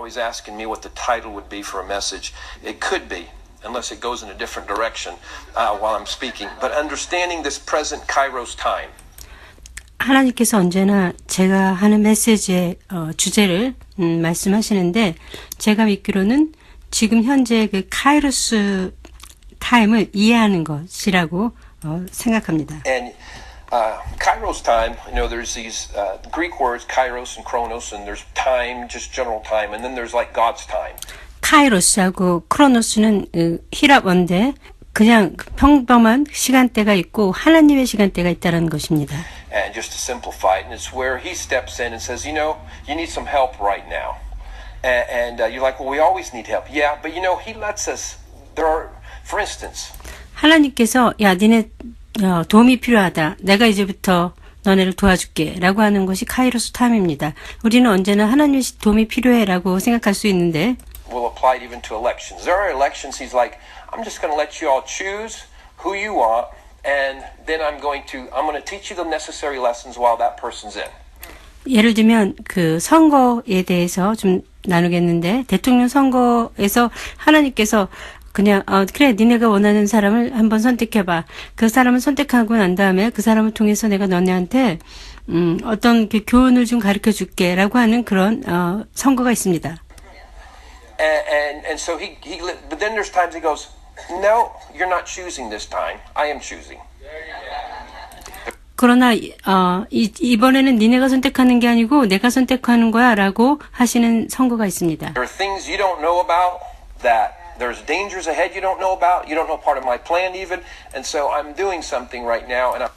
always asking me what the title would be for a message. It could be, unless it goes in a different direction while I'm speaking. But understanding this present Kairos time. 하나님께서 언제나 제가 하는 메시지의 주제를 말씀하시는데 제가 믿기로는 지금 현재 그 카이로스 타임을 이해하는 것이라고 생각합니다. And Kairos time, you know, there's these Greek words, Kairos and Chronos, and there's time, just general time, and then there's like God's time. 카이로스하고 크로노스는 히랍어인데 그냥 평범한 시간대가 있고 하나님의 시간대가 있다는 것입니다. And just to simplify it, and it's where he steps in and says, you know, you need some help right now. And you're like, well, we always need help. Yeah, but you know, he lets us, there are, for instance. 하나님께서 야, 니네 도움이 필요하다. 내가 이제부터 너네를 도와줄게. 라고 하는 것이 카이로스 타임입니다. 우리는 언제나 하나님의 도움이 필요해 라고 생각할 수 있는데 Will apply it even to elections. There are elections, he's like, I'm just going to let you all choose who you want, and then I'm going to teach you the necessary lessons while that person's in. 예를 들면 그 선거에 대해서 좀 나누겠는데 대통령 선거에서 하나님께서 그냥 그래 니네가 원하는 사람을 한번 선택해봐. 그 사람을 선택하고 난 다음에 그 사람을 통해서 내가 너네한테 어떤 그 교훈을 좀 가르쳐 줄게라고 하는 그런 선거가 있습니다. And so but then there's times he goes, no, you're not choosing this time. I am choosing. 그러나 이번에는 니네가 선택하는 게 아니고 내가 선택하는 거야라고 하시는 선거가 있습니다. There are things you don't know about that there's dangers ahead you don't know about. You don't know part of my plan even. And so I'm doing something right now and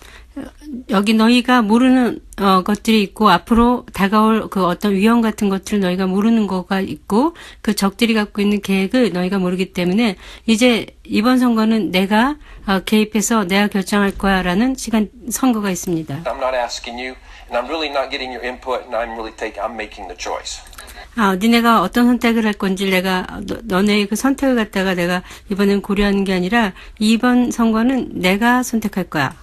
여기 너희가 모르는 것들이 있고 앞으로 다가올 그 어떤 위험 같은 것들을 너희가 모르는 거가 있고 그 적들이 갖고 있는 계획을 너희가 모르기 때문에 이제 이번 선거는 내가 개입해서 내가 결정할 거야라는 선거가 있습니다. I'm not asking you and I'm really not getting your input and I'm making the choice. 니네가 어떤 선택을 할 건지 내가 너네의 그 선택을 갖다가 내가 이번엔 고려하는 게 아니라 이번 선거는 내가 선택할 거야.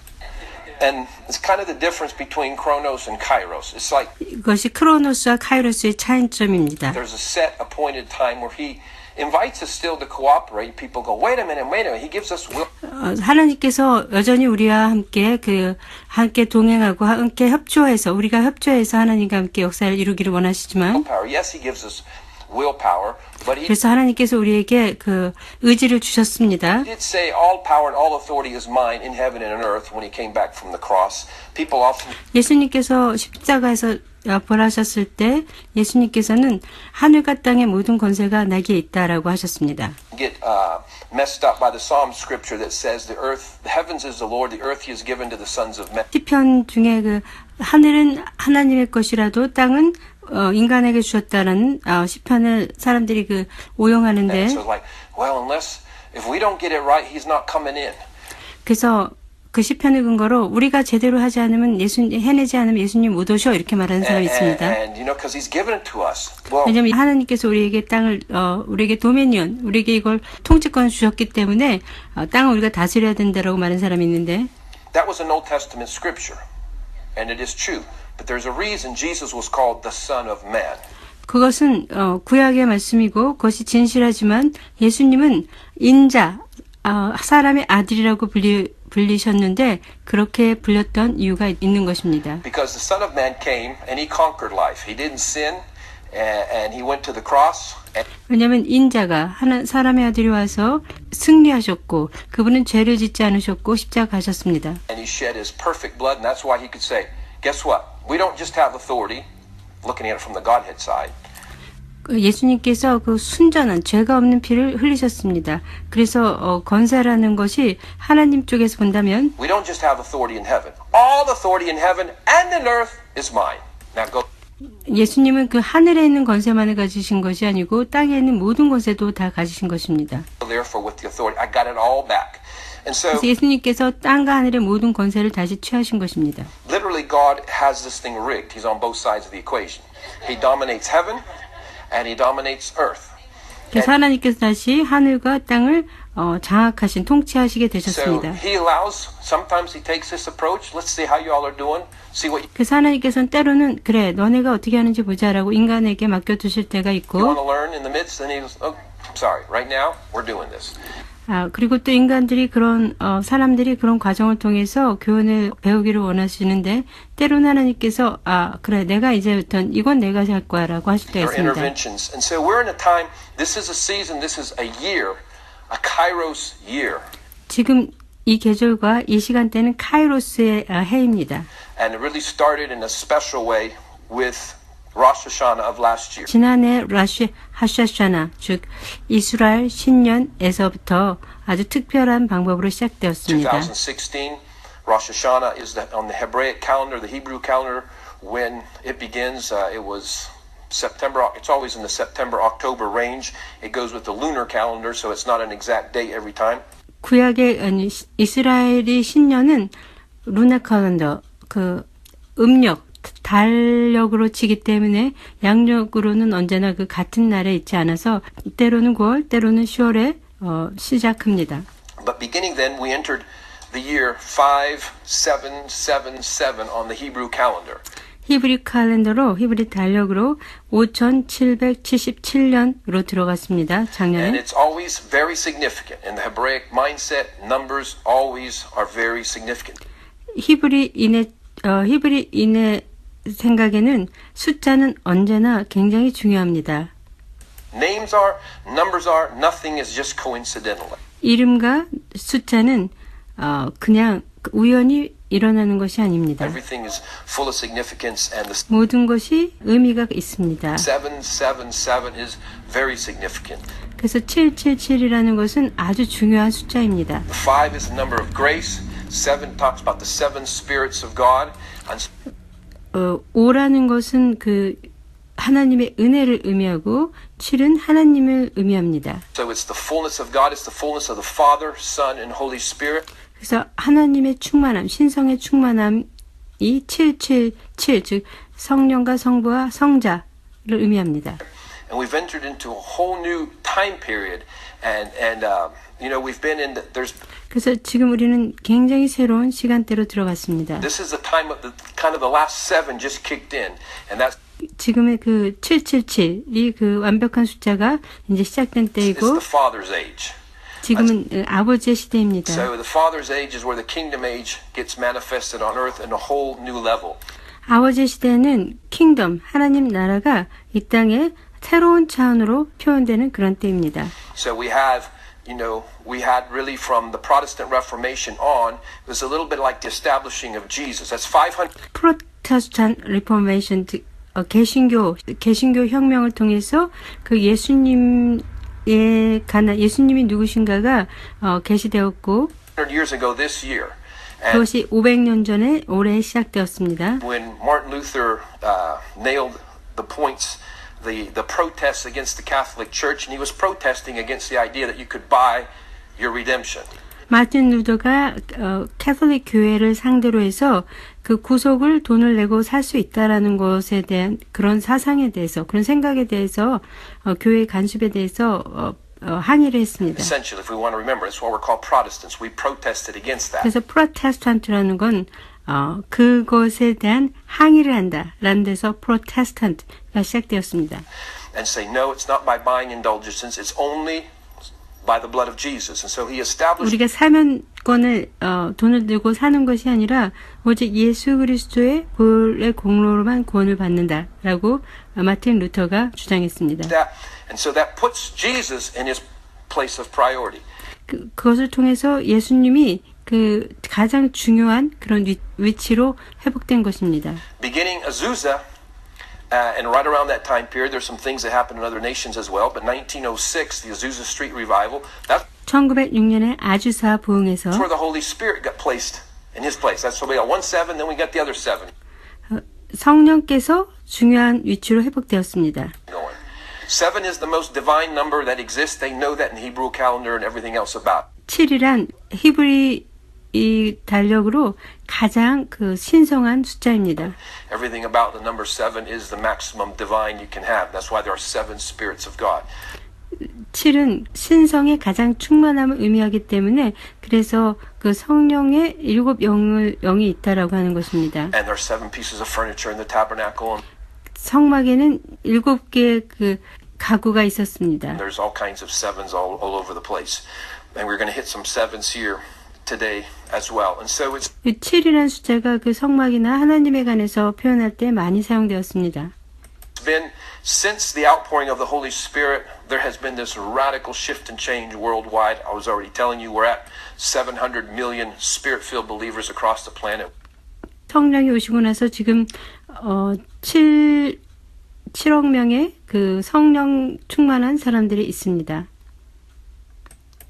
And it's kind of the difference between Chronos and Kairos. It's like 이것이 크로노스와 카이로스의 차이점입니다. There's a set appointed time where he invites us still to cooperate. People go, wait a minute. He gives us will. 하나님께서 여전히 우리와 함께 동행하고 함께 협조해서 우리가 협조해서 하나님과 함께 역사를 이루기를 원하시지만 Yes, he gives us willpower, but 그래서 하나님께서 우리에게 그 의지를 주셨습니다. He did say all power and all authority is mine in heaven and on earth when he came back from the cross. People often 예수님께서 십자가에서 부활하셨을 때 예수님께서는 하늘과 땅의 모든 권세가 내게 있다라고 하셨습니다. Get messed up by the Psalm scripture that says the heavens is the Lord, the earth he has given to the sons of men. 시편 중에 그 하늘은 하나님의 것이라도 땅은 인간에게 주셨다라는 시편을 사람들이 그 오용하는데 So like, well, if we don't get it right, he's not coming in. 그래서 그 시편을 근거로 우리가 제대로 하지 않으면 해내지 않으면 예수님 못 오셔 이렇게 말하는 사람이 있습니다. And you know, because he's given it to us. Well, 왜냐하면 하나님께서 우리에게 땅을 우리에게 도메니언, 우리에게 이걸 통치권을 주셨기 때문에 땅을 우리가 다스려야 된다라고 말하는 사람이 있는데 that was an Old Testament scripture, and it is true. But there's a reason Jesus was called the Son of Man. 그것은 구약의 말씀이고 그것이 진실하지만 예수님은 인자, 사람의 아들이라고 불리셨는데 그렇게 불렸던 이유가 있는 것입니다. Because the Son of Man came and he conquered life. He didn't sin, and he went to the cross. 왜냐하면 인자가 사람의 아들이 와서 승리하셨고 그분은 죄를 짓지 않으셨고 십자가 가셨습니다. And he shed his perfect blood, and that's why he could say, guess what? We don't just have authority, looking at it from the Godhead side. 예수님께서 그 순전한 죄가 없는 피를 흘리셨습니다. 그래서 권세라는 것이 하나님 쪽에서 본다면 We don't just have authority in heaven. All authority in heaven and in earth is mine. Now go. 예수님은 그 하늘에 있는 권세만을 가지신 것이 아니고 땅에 있는 모든 권세도 다 가지신 것입니다. Therefore, with the authority, I got it all back. And so, 그래서 예수님께서 땅과 하늘의 모든 권세를 다시 취하신 것입니다. literally, God has this thing rigged. He's on both sides of the equation. He dominates heaven, and he dominates earth. 그래서 하나님께서 다시 하늘과 땅을 장악하신 통치하시게 So 되셨습니다. he allows, sometimes he takes this approach. Let's see how you all are doing. See what 그래서 하나님께서는 때로는 그래 너네가 어떻게 하는지 보자라고 인간에게 맡겨두실 때가 you 있고 want to learn in the midst. And he goes, oh, I'm sorry. Right now, we're doing this. 그리고 또 인간들이 그런 사람들이 그런 과정을 통해서 교훈을 배우기를 원하시는데 때로는 하나님께서 그래 내가 이제부터 이건 내가 할 거야라고 하실 때가 Or 있습니다. interventions. And so we're in a time, this is a season, this is a year, a kairos year. 지금 이 계절과 이 시간대는 카이로스의 해입니다. And it really started in a special way with Rosh Hashanah of last year. 지난해 하샤샤나 즉 이스라엘 신년에서부터 아주 특별한 방법으로 시작되었습니다. 2016, Rosh Hashanah is on the Hebraic calendar, the Hebrew calendar. When it begins, it was September. It's always in the September-October range. It goes with the lunar calendar, so it's not an exact date every time. 구약의 이스라엘의 신년은 루나 칼렌더 음력 달력으로 치기 때문에 양력으로는 언제나 그 같은 날에 있지 않아서 때로는 9월, 때로는 10월에 시작합니다. But beginning then, we entered the year 5777 on the Hebrew calendar. 히브리 히브리 달력으로 5777년으로 들어갔습니다. And 작년에. it's always very significant. In the Hebraic mindset, numbers always are very significant. 히브리인의 생각에는 숫자는 언제나 굉장히 중요합니다. Names are, numbers are, nothing is just coincidental. 이름과 숫자는 그냥 우연히 일어나는 것이 아닙니다. Everything is full of significance, and the 모든 것이 의미가 있습니다. 777 is very significant. 그래서 777이라는 것은 아주 중요한 숫자입니다. The 5 is the number of grace. 7 talks about the 7 spirits of God. And 5라는 것은 그 하나님의 은혜를 의미하고 7은 하나님을 의미합니다. so it's the fullness of God. It's the fullness of the Father, Son, and Holy Spirit. 그래서 하나님의 충만함, 신성의 충만함이 777, 즉 성령과 성부와 성자를 의미합니다. And we've entered into a whole new time period. And you know, we've been in there's 그래서 지금 우리는 굉장히 새로운 시간대로 들어갔습니다. this is the time of the kind of the last 7 just kicked in, and that's 지금의 그 777이 그 완벽한 숫자가 이제 시작된 it's 때이고 the Father's age. 지금은 아버지의 시대입니다. So the Father's age is where the kingdom age gets manifested on earth in a whole new level. 아버지의 시대는 킹덤, 하나님 나라가 이 땅에 새로운 차원으로 표현되는 그런 때입니다. So we have, you know, we had really from the Protestant Reformation on, it was a little bit like the establishing of Jesus. That's 500 프로테스탄 리포메이션, 개신교 혁명을 통해서 그 예수님이 누구신가가 계시되었고 years ago this year. And 그것이 500년 전에 올해 시작되었습니다. when Martin Luther nailed the points, the protests against the Catholic Church, and he was protesting against the idea that you could buy your redemption. 마틴 루더가 캐톨릭 교회를 상대로 해서 그 구속을 돈을 내고 살 수 있다라는 것에 대한 그런 사상에 대해서 그런 생각에 대해서 교회 간섭에 대해서 항의를 했습니다. Essentially, if we want to remember, that's what we're called Protestants. We protested against that. 그래서 프로테스탄트라는 건 그것에 대한 항의를 한다라는 데서 프로테스탄트가 시작되었습니다. And say, no, it's not by buying indulgences. It's only by the blood of Jesus. And so he established 우리가 사면권을 돈을 들고 사는 것이 아니라 오직 예수 그리스도의 보혈의 공로로만 구원을 받는다라고 마틴 루터가 주장했습니다. that. And so that puts Jesus in his place of priority. 그것을 통해서 예수님이 그 가장 중요한 그런 위치로 회복된 것입니다. Beginning Azusa, and right around that time period, there's some things that happened in other nations as well. But 1906, the Azusa Street Revival, that's 1906년에 아주사 부흥에서 where the Holy Spirit got placed in his place. That's why we got 1 7, then we got the other 7 성령께서 중요한 위치로 회복되었습니다. going. 7 is the most divine number that exists. They know that in Hebrew calendar and everything else about. 7이란 히브리 이 달력으로 가장 그 신성한 숫자입니다. Everything about the number 7 is the maximum divine you can have. That's why there are 7 spirits of God. 7은 신성의 가장 충만함을 의미하기 때문에 그래서 그 성령의 7영이 있다라고 하는 것입니다. And there are 7 pieces of furniture in the tabernacle. 성막에는 7개의 그 가구가 있었습니다. And there's all kinds of 7s all over the place. And we're going to hit some 7s here today as well. And so it's 7이라는 숫자가 그 성막이나 하나님에 관해서 표현할 때 많이 사용되었습니다. been since the outpouring of the Holy Spirit, there has been this radical shift and change worldwide. I was already telling you we're at 700 million spirit-filled believers across the planet. 성령이 오시고 나서 지금 7억 명의 그 성령 충만한 사람들이 있습니다.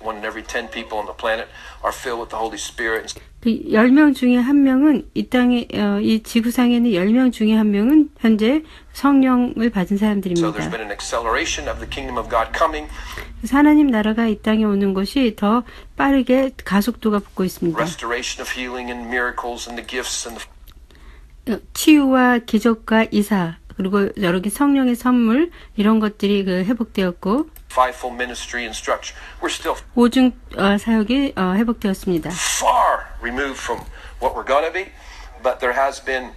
1 in every 10 people on the planet are filled with the Holy Spirit. 그 10명 중에 한 명은 이 땅에 이 지구상에는 10명 중에 한 명은 현재 성령을 받은 So 사람들입니다. there's been an acceleration of the kingdom of God coming, 그래서 하나님 나라가 이 땅에 오는 것이 더 빠르게 가속도가 붙고 있습니다. restoration of healing and miracles and the gifts and the 치유와 기적과 이사 그리고 여러 개 성령의 선물 이런 것들이 그 회복되었고 fivefold ministry and structure. We're still 오중 사역이 회복되었습니다. far removed from what we're going to be, but there has been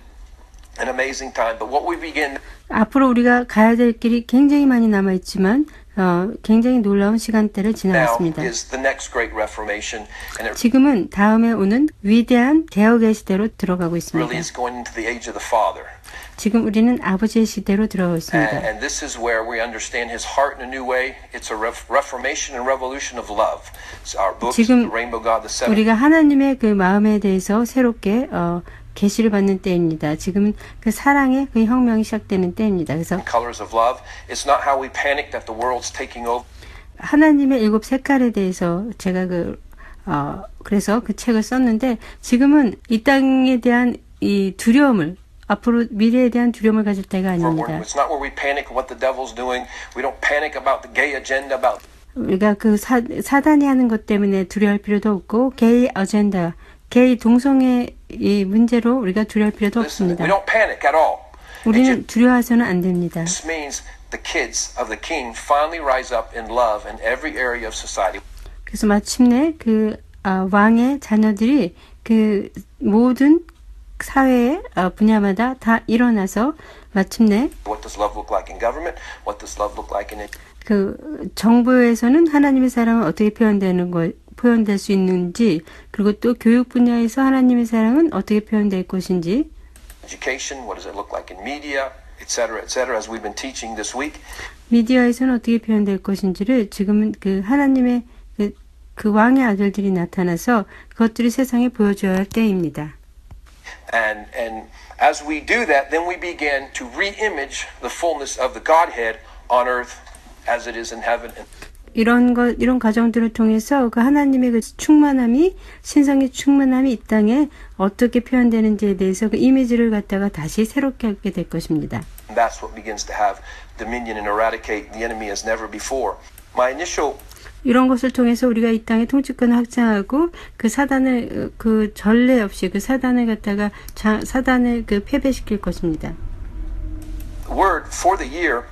an amazing time. But what we begin 앞으로 우리가 가야 될 길이 굉장히 많이 남아 있지만 굉장히 놀라운 시간대를 now 지나왔습니다. is the next great reformation, and it 지금은 다음에 오는 위대한 개혁의 시대로 들어가고 really 있습니다. is going into the age of the Father. 지금 우리는 아버지의 시대로 들어가고 있습니다. And this is where we understand His heart in a new way. It's a reformation and revolution of love. It's our books, The 지금 Rainbow God, the Seven 우리가 하나님의 그 마음에 대해서 새롭게 계시를 받는 때입니다. 지금은 그 사랑의 그 혁명이 시작되는 때입니다. 그래서 Colors of Love. It's not how we panic that the world's taking over. 하나님의 7 색깔에 대해서 제가 그래서 그 책을 썼는데 지금은 이 땅에 대한 이 두려움을 앞으로 미래에 대한 두려움을 가질 때가 아닙니다. It's not where we panic what the devil's doing. We don't panic about the gay agenda, about 우리가 그 사단이 하는 것 때문에 두려워할 필요도 없고 게이 어젠다, 게이 동성애 이 문제로 우리가 두려워할 필요도 listen. 없습니다. We don't panic at all. 우리는 두려워해서는 안 됩니다. This means the kids of the King finally rise up in love in every area of society. 그래서 마침내 그 왕의 자녀들이 그 모든 사회의 분야마다 다 일어나서 마침내 What does love look like in government? What does love look like in 그 정부에서는 하나님의 사랑은 어떻게 표현될 수 있는지 그리고 또 교육 분야에서 하나님의 사랑은 어떻게 표현될 것인지 education? What does it look like in media, etc., etc. As we've been teaching this week. 미디어에서는 어떻게 표현될 것인지를 지금은 그 하나님의 그 왕의 아들들이 나타나서 그것들이 세상에 보여줘야 할 때입니다. And as we do that, then we begin to re-image the fullness of the Godhead on earth as it is in heaven. 이런 과정들을 통해서 그 하나님의 그 충만함이 신성의 충만함이 이 땅에 어떻게 표현되는지에 대해서 그 이미지를 갖다가 다시 새롭게 하게 될 것입니다. And that's what begins to have dominion and eradicate the enemy as never before. My initial 이런 것을 통해서 우리가 이 땅의 통치권을 확장하고 그 사단을 그 전례 없이 그 사단을 갖다가 사단을 그 패배시킬 것입니다. word for the year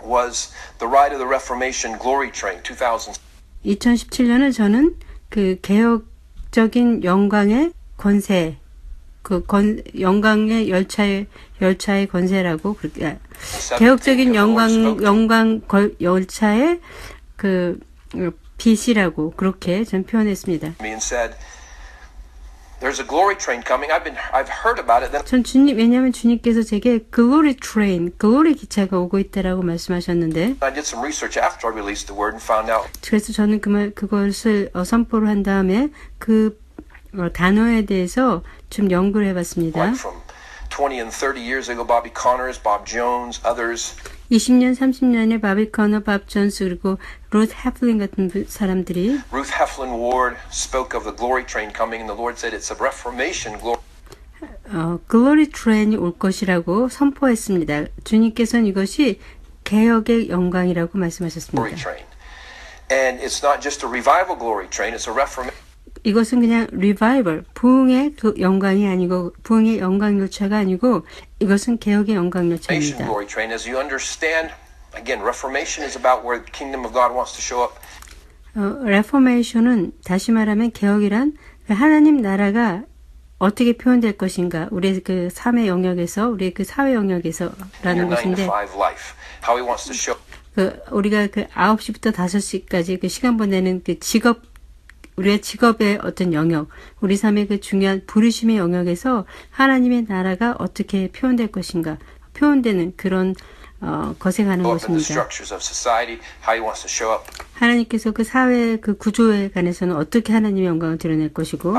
was the Ride of the Reformation Glory Train 2000. 2017년을 저는 그 개혁적인 영광의 권세, 영광의 열차의 권세라고 그렇게 개혁적인 영광 열차의 그 빛이라고 그렇게 전 표현했습니다. And said, "There's a glory train coming. I've heard about it." Then 전 왜냐하면 주님께서 제게 글로리 트레인, 글로리 기차가 오고 있다라고 말씀하셨는데, I did some research after I released the word and found out 그래서 저는 그것을 선포를 한 다음에 그 단어에 대해서 좀 연구를 해봤습니다. like from 20 and 30 years ago, Bobby Connors, Bob Jones, others. 20년, 30년에 바비 커너, 밥 존스 그리고 루트 해플린 같은 사람들이 Ruth Heflin Ward spoke of the glory train coming, and the Lord said it's a reformation glory. 글로리 트레인이 올 것이라고 선포했습니다. 주님께서는 이것이 개혁의 영광이라고 말씀하셨습니다. Glory train. And it's not just a revival glory train, it's a reformation 이것은 그냥 리바이벌, 부흥의 그 영광이 아니고 부흥의 영광 열차가 아니고 이것은 개혁의 영광 열차입니다. glory train. As you understand Again, Reformation is about where the kingdom of God wants to show up. 레포메이션은 다시 말하면 개혁이란 하나님 나라가 어떻게 표현될 것인가, 우리의 그 삶의 영역에서, 우리의 그 사회 영역에서라는 것인데, How he wants to show. 우리가 그 9시부터 5시까지 그 시간 보내는 그 직업, 우리의 직업의 어떤 영역, 우리 삶의 그 중요한 부르심의 영역에서 하나님의 나라가 어떻게 표현될 것인가, 표현되는 그런 것에 관한 것입니다. 하나님께서 그 사회 그 구조에 관해서는 어떻게 하나님의 영광을 드러낼 것이고,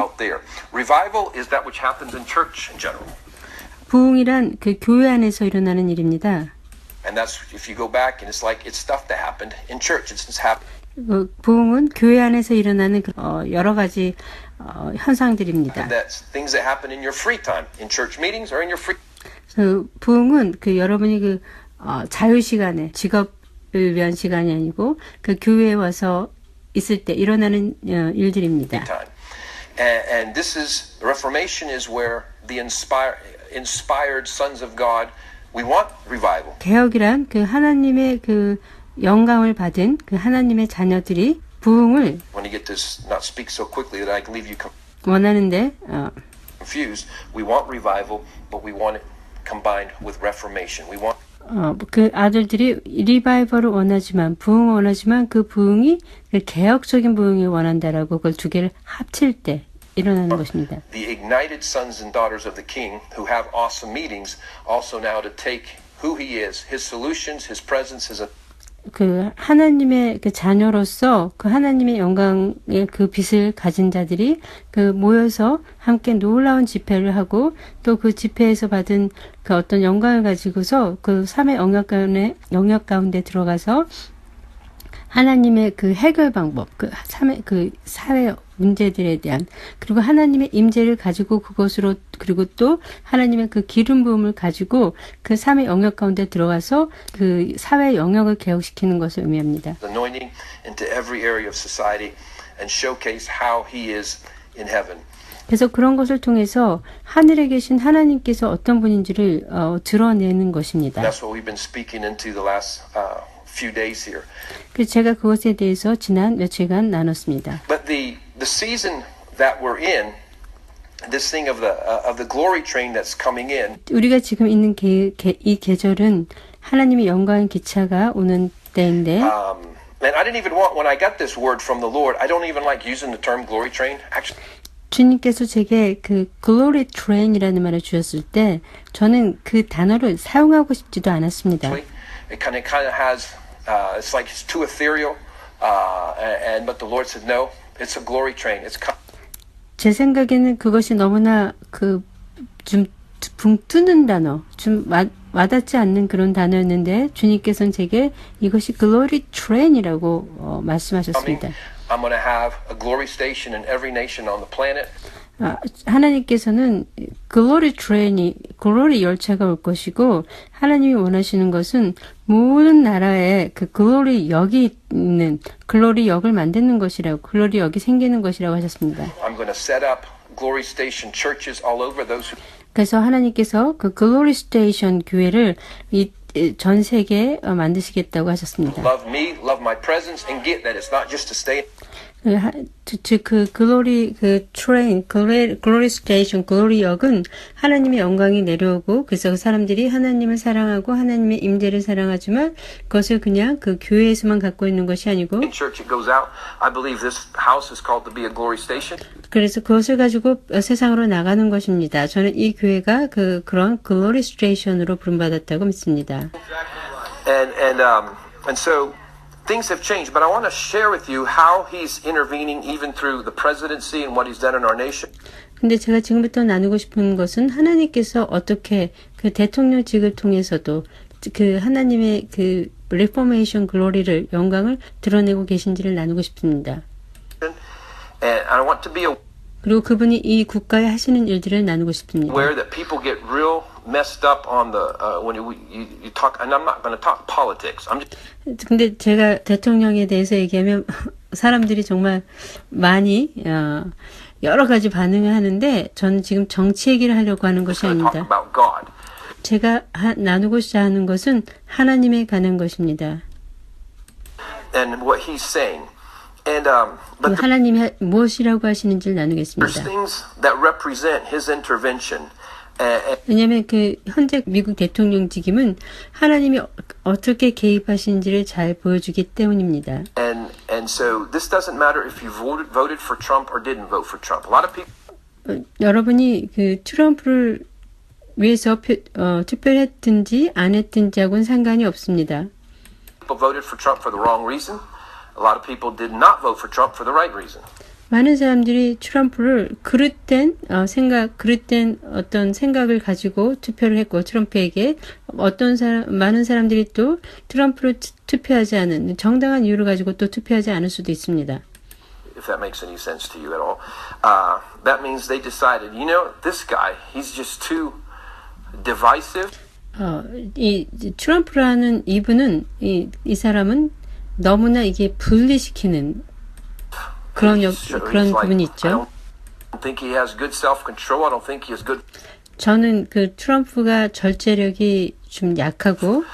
부흥이란 그 교회 안에서 일어나는 일입니다. And that's if you go back and it's like it's stuff that happened in church. It's happened. 부흥은 교회 안에서 일어나는 여러 가지 현상들입니다. And that's things that happen in your free time, in church meetings or in your free. 부흥은 그 여러분이 그 자유 시간에 직업을 위한 시간이 아니고 그 교회에 와서 있을 때 일어나는 일들입니다. And this is Reformation is where the inspired sons of God. We want revival. 개혁이란 그 하나님의 그 영감을 받은 그 하나님의 자녀들이 부흥을 When you get to not speak so quickly that I can leave you 원하는데 confused. We want revival, but we want it combined with reformation. We want 그 아들들이 리바이벌을 원하지만 부흥을 원하지만 그 부흥이 그 개혁적인 부흥을 원한다라고 그걸 두 개를 합칠 때 일어나는 것입니다. The ignited sons and daughters of the King who have awesome meetings also now to take who he is, his solutions, his presence, his 그 하나님의 그 자녀로서 그 하나님의 영광의 그 빛을 가진 자들이 그 모여서 함께 놀라운 집회를 하고 또 그 집회에서 받은 그 어떤 영광을 가지고서 그 삶의 영역 가운데 들어가서 하나님의 그 해결 방법, 그 사회 문제들에 대한, 그리고 하나님의 임재를 가지고 그것으로, 그리고 또 하나님의 그 기름 부음을 가지고 그 삶의 영역 가운데 들어가서 그 사회 영역을 개혁시키는 것을 의미합니다. Anointing into every area of society and showcase how he is in heaven. 그래서 그런 것을 통해서 하늘에 계신 하나님께서 어떤 분인지를 드러내는 것입니다. That's what we've been speaking into the last few days here. 그래서 제가 그것에 대해서 지난 며칠간 나눴습니다. But the season that we're in, this thing of the glory train that's coming in. 우리가 지금 있는 이 계절은 하나님의 영광의 기차가 오는 때인데. And I didn't even want when I got this word from the Lord. I don't even like using the term glory train. Actually. 주님께서 제게 그 glory train이라는 말을 주셨을 때 저는 그 단어를 사용하고 싶지도 않았습니다. It kind of has it's like it's too ethereal, but the Lord said no, it's a glory train. It's 제 생각에는 그것이 너무나 그 좀 붕 뜨는 단어, 좀 와닿지 않는 그런 단어였는데 주님께서는 제게 이것이 glory train이라고 말씀하셨습니다. I'm going to have a glory station in every nation on the planet. 하나님께서는 글로리 트레인이, 글로리 열차가 올 것이고 하나님이 원하시는 것은 모든 나라에 그 글로리 역이 있는, 글로리 역을 만드는 것이라고, 글로리 역이 생기는 것이라고 하셨습니다. I'm going to set up glory station churches all over those who. 그래서 하나님께서 그 글로리 스테이션 교회를 전 세계에 만드시겠다고 하셨습니다. Love me, love my presence, and get that it's not just to stay. 그 글로리 그 트레인, 글로리 스테이션, 글로리 역은 하나님의 영광이 내려오고 그래서 그 사람들이 하나님을 사랑하고 하나님의 임재를 사랑하지만 그것을 그냥 그 교회에서만 갖고 있는 것이 아니고. In church it goes out. I believe this house is called to be a glory station. 그래서 그것을 가지고 세상으로 나가는 것입니다. 저는 이 교회가 그런 글로리 스테이션으로 부름받았다고 믿습니다. And so things have changed, but I want to share with you how he's intervening even through the presidency and what he's done in our nation. 근데 제가 지금부터 나누고 싶은 것은 하나님께서 어떻게 그 대통령직을 통해서도 그 하나님의 그 리포메이션 글로리를 영광을 드러내고 계신지를 나누고 싶습니다. And I want to be 그리고 그분이 이 국가에 하시는 일들을 나누고 싶습니다. Where that people get real messed up on the when you talk, and I'm not going to talk politics. 근데 제가 대통령에 대해서 얘기하면 사람들이 정말 많이 여러 가지 반응을 하는데 저는 지금 정치 얘기를 하려고 하는 것이 아닙니다. 제가 나누고자 하는 것은 하나님에 관한 것입니다. and what he's saying. And 그 but 하나님이 무엇이라고 하시는지를 there's 나누겠습니다. things that represent his intervention. 왜냐하면 그 현재 미국 대통령직임은 하나님이 어떻게 개입하시는지를 잘 보여주기 때문입니다. And so this doesn't matter if you voted for Trump or didn't vote for Trump. A lot of people 여러분이 그 트럼프를 위해서 투표를 했든지 안 했든지하고는 상관이 없습니다. voted for Trump for the wrong reason. A lot of people did not vote for Trump for the right reason. 많은 사람들이 트럼프를 그릇된 어떤 생각을 가지고 투표를 했고 트럼프에게 많은 사람들이 또 트럼프를 투표하지 않은 정당한 이유를 가지고 또 투표하지 않을 수도 있습니다. If that makes any sense to you at all, that means they decided, you know, this guy, he's just too divisive. 이 트럼프라는 이분은 이 사람은 너무나 이게 분리시키는 그런 부분이 있죠. I don't think he has good self-control. I don't think he has good 저는 그 트럼프가 절제력이 좀 약하고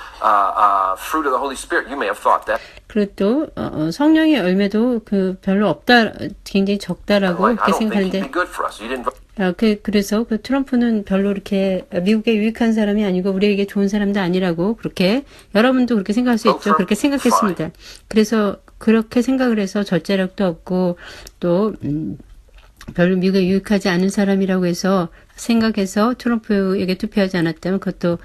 fruit of the Holy Spirit. You may have thought that. 그리고 또 성령의 열매도 그 별로 없다, 굉장히 적다라고 Like, I 그렇게 don't think he'd 생각하는데 be good for us. You didn't vote. 그래서 그 트럼프는 별로 이렇게 미국에 유익한 사람이 아니고 우리에게 좋은 사람도 아니라고 그렇게 여러분도 그렇게 생각할 수 있죠. 그렇게 생각했습니다. 그래서 그렇게 생각을 해서 절제력도 없고 또 별로 미국에 유익하지 않은 사람이라고 해서 생각해서 트럼프에게 투표하지 않았다면 그것도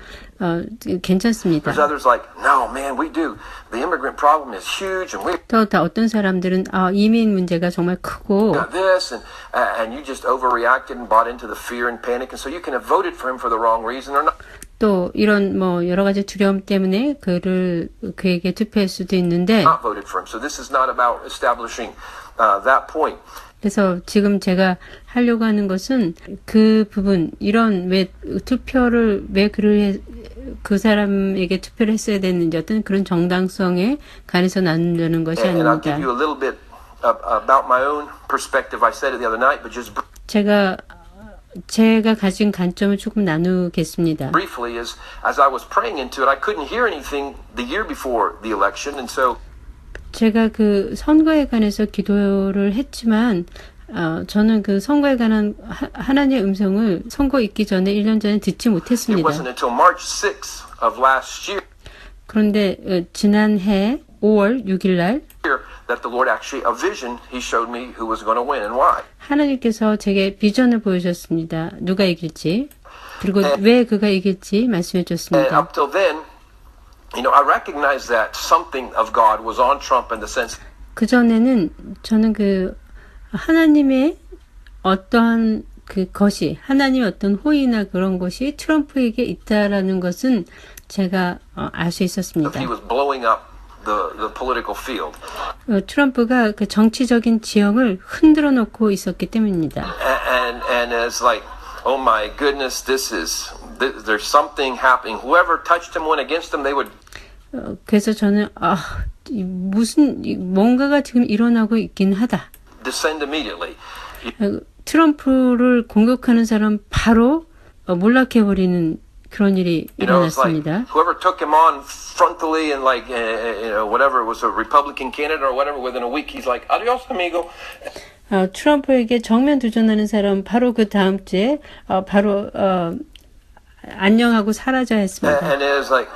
괜찮습니다. There's others like, no, man, we do. The immigrant problem is huge, and we 또 어떤 사람들은 이민 문제가 정말 크고 got this, and you just overreacted and bought into the fear and panic, and so you can have voted for him for the wrong reason or not. 또 이런 뭐 여러 가지 두려움 때문에 그에게 투표할 수도 있는데 Not voted for him. So this is not about establishing that point. 그래서 지금 제가 하려고 하는 것은 그 부분 이런 왜 투표를 왜 그 사람에게 투표를 했어야 됐는지 어떤 그런 정당성에 관해서 나누려는 것이 And I'll give 아닙니다. you a little bit about my own perspective. I said it the other night, but just 제가 가진 관점을 조금 나누겠습니다. briefly, as I was praying into it, I couldn't hear anything the year before the election, and so 제가 그 선거에 관해서 기도를 했지만 저는 그 선거에 관한 하나님의 음성을 선거 있기 전에 1년 전에 듣지 it 못했습니다. wasn't until March 6th of last year 그런데 지난해 5월 6일 날 that the Lord actually, a vision, He showed me who was going to win and why. 하나님께서 제게 비전을 보여주셨습니다. 누가 이길지 그리고 왜 그가 이길지 말씀해 And 줬습니다. up till then, you know, I recognized that something of God was on Trump in the sense 그전에는 저는 그 하나님의 어떠한 그 것이 하나님의 어떤 호의나 그런 것이 트럼프에게 있다라는 것은 제가 알 수 있었습니다. he was blowing up the political field. 트럼프가 그 정치적인 지형을 흔들어 놓고 있었기 때문입니다. And it's like, oh my goodness, there's something happening. Whoever touched him went against him, they would 그래서 저는 뭔가가 지금 일어나고 있긴 하다. descend immediately. 트럼프를 공격하는 사람 바로 몰락해버리는 그런 일이 You know, it's like 일어났습니다. whoever took him on frontally and like, you know, whatever, it was a Republican candidate or whatever, within a week, he's like, adios, amigo. 트럼프에게 정면 도전하는 사람 바로 그 다음 주에 바로 안녕하고 사라져야 했습니다. And it was like,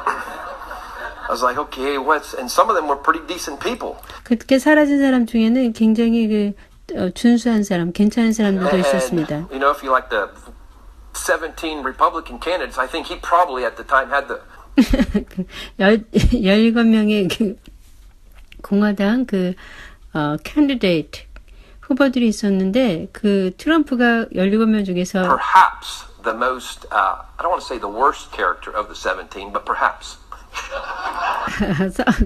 I was like, okay, and some of them were pretty decent people. 그렇게 사라진 사람 중에는 굉장히 그 준수한 사람, 괜찮은 사람들도 있었습니다. And, you know, if you like the 17 Republican candidates, I think he probably at the time had the 17명의 그 공화당 그 candidate 후보들이 있었는데 그 트럼프가 17명 중에서 perhaps the most, I don't want to say the worst character of the 17, but perhaps.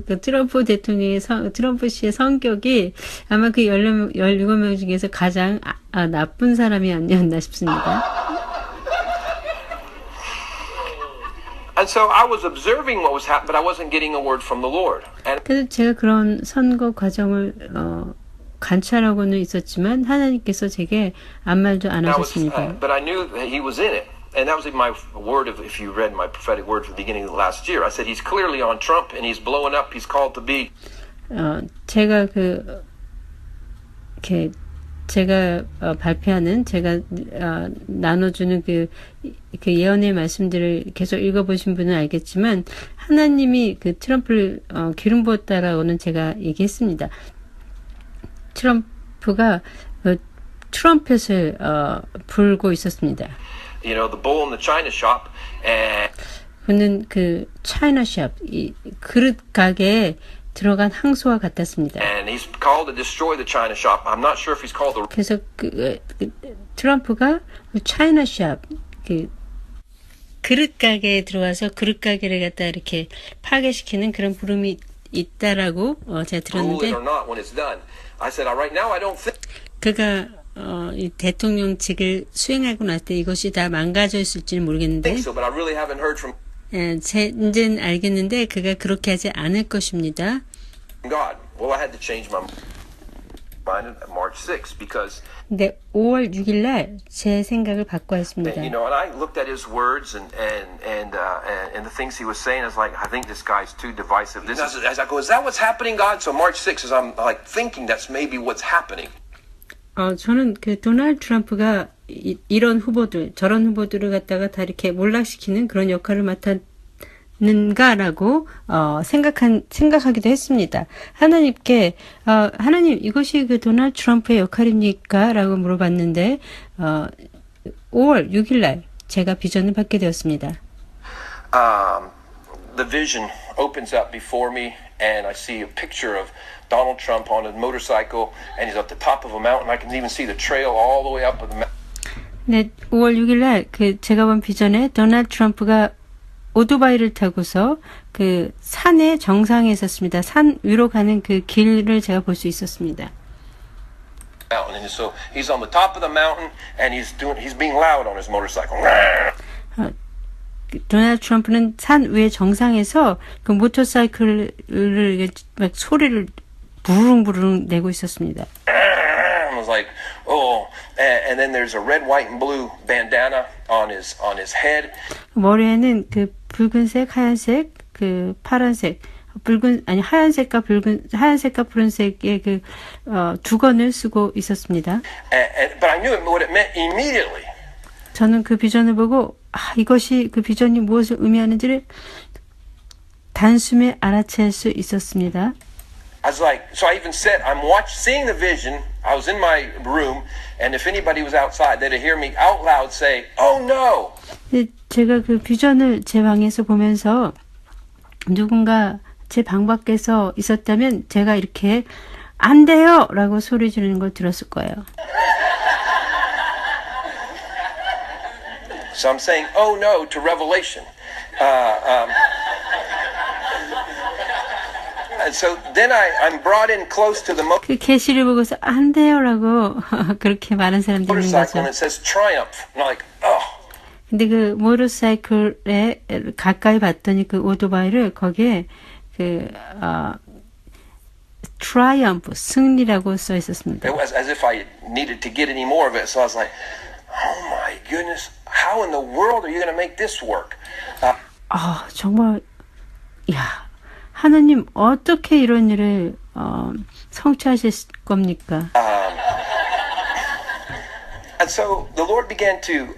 그 트럼프 씨의 성격이 아마 그 17명 중에서 가장 나쁜 사람이 아니었나 싶습니다. And so I was observing what was happening, but I wasn't getting a word from the Lord. And 그래서 제가 그런 선거 과정을 관찰하고는 있었지만 하나님께서 제게 아무 말도 안 하셨습니다. but I knew that He was in it. And that was my word of, if you read my prophetic word for the beginning of the last year, I said he's clearly on Trump and he's blowing up. He's called to be. 제가 제가 발표하는 제가 나눠주는 그 예언의 말씀들을 계속 읽어보신 분은 알겠지만 하나님이 그 트럼프를 기름 부었다라고는 제가 얘기했습니다. 트럼프가 트럼펫을 불고 있었습니다. You know, the bull in the china shop, and 그는 그 차이나샵, 이 그릇 가게에 들어간 항소와 같았습니다. and he's called to destroy the china shop. I'm not sure if he's called the. 그래서 트럼프가 차이나샵, 그 그릇 가게에 들어와서 그릇 가게를 갖다 이렇게 파괴시키는 그런 부름이 있다라고 제가 Rule 들었는데 it or not when it's done. I said, right now I don't think. 그가 이 대통령직을 수행하고 날 때 이것이 다 망가져 있을지는 모르겠는데 So, but I really haven't heard from 이제는 알겠는데 그가 그렇게 하지 않을 것입니다. God. Well, I had to change my mind on March 6th because, 근데 5월 6일 날 제 생각을 바꿔야 했습니다. you know, and I looked at his words and the things he was saying. I was like, I think this guy's too divisive. This is, as I go, is that what's happening, God? So March 6th, as I'm like thinking that's maybe what's happening. 저는 그 도널드 트럼프가 이런 후보들, 저런 후보들을 갖다가 다 이렇게 몰락시키는 그런 역할을 맡았는가라고 생각하기도 했습니다. 하나님께 하나님 이것이 그 도널드 트럼프의 역할입니까? 라고 물어봤는데 5월 6일 날 제가 비전을 받게 되었습니다. The vision opens up before me, and I see a picture of Donald Trump on a motorcycle, and he's at the top of a mountain. I can even see the trail all the way up of the mountain. 네, 5월 6일 날 그 제가 본 비전에 도널드 트럼프가 오토바이를 타고서 그 산의 정상에 있었습니다. 산 위로 가는 그 길을 제가 볼 수 있었습니다. And so he's on the top of the mountain, and he's being loud on his motorcycle. 도널드 트럼프는 산 위의 정상에서 그 모터사이클을 막 소리를 부릉부릉 내고 있었습니다. I was like, oh, and then there's a red, white, and blue bandana on his head. 머리에는 그 붉은색, 하얀색, 그 파란색, 하얀색과 푸른색의 그 두건을 쓰고 있었습니다. But I knew what it meant immediately. 저는 그 비전을 보고 이것이 그 비전이 무엇을 의미하는지를 단숨에 알아챌 수 있었습니다. I was like, so I even said, seeing the vision. I was in my room, and if anybody was outside, they'd hear me out loud say, "Oh no!" 제가 그 비전을 제 방에서 보면서 누군가 제 방 밖에서 있었다면 제가 이렇게 안 돼요! 라고 소리 지르는 걸 들었을 거예요. So I'm saying, "Oh no" to Revelation. And so then I'm brought in close to the 그 계시를 보고서 안 돼요라고 그렇게 많은 사람들이 있는 motorcycle, 거죠. and it says Triumph. And I'm like, oh. 근데 그 모터사이클에 가까이 봤더니 그 오토바이를 거기에 그 트라이엄프 승리라고 써 있었습니다. It was as if I needed to get any more of it. So I was like, oh my goodness, how in the world are you going to make this work? 정말 야. 하나님 어떻게 이런 일을 성취하실 겁니까? And so the Lord began to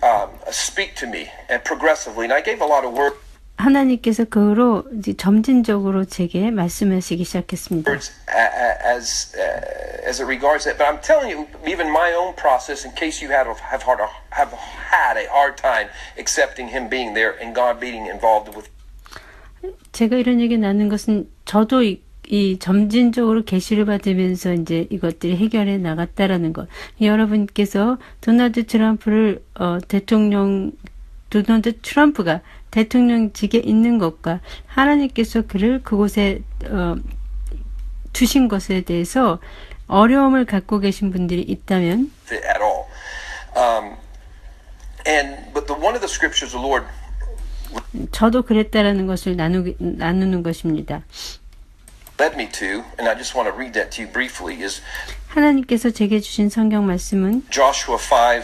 speak to me and progressively, and I gave a lot of words 하나님께서 그 후로 이제 점진적으로 제게 말씀하시기 시작했습니다. as it regards that. But I'm telling you, even my own process, in case you have had a hard time accepting Him being there and God being involved with. 제가 이런 얘기 나눈 것은 저도 이 점진적으로 계시를 받으면서 이제 이것들이 해결해 나갔다라는 것. 여러분께서 도널드 트럼프가 대통령직에 있는 것과 하나님께서 그를 그곳에 두신 것에 대해서 어려움을 갖고 계신 분들이 있다면 At all. But one of the scriptures the Lord 저도 그랬다라는 것을 나누는 것입니다. led me to, and I just want to read that to you briefly, is 하나님께서 제게 주신 성경 말씀은 Joshua 5,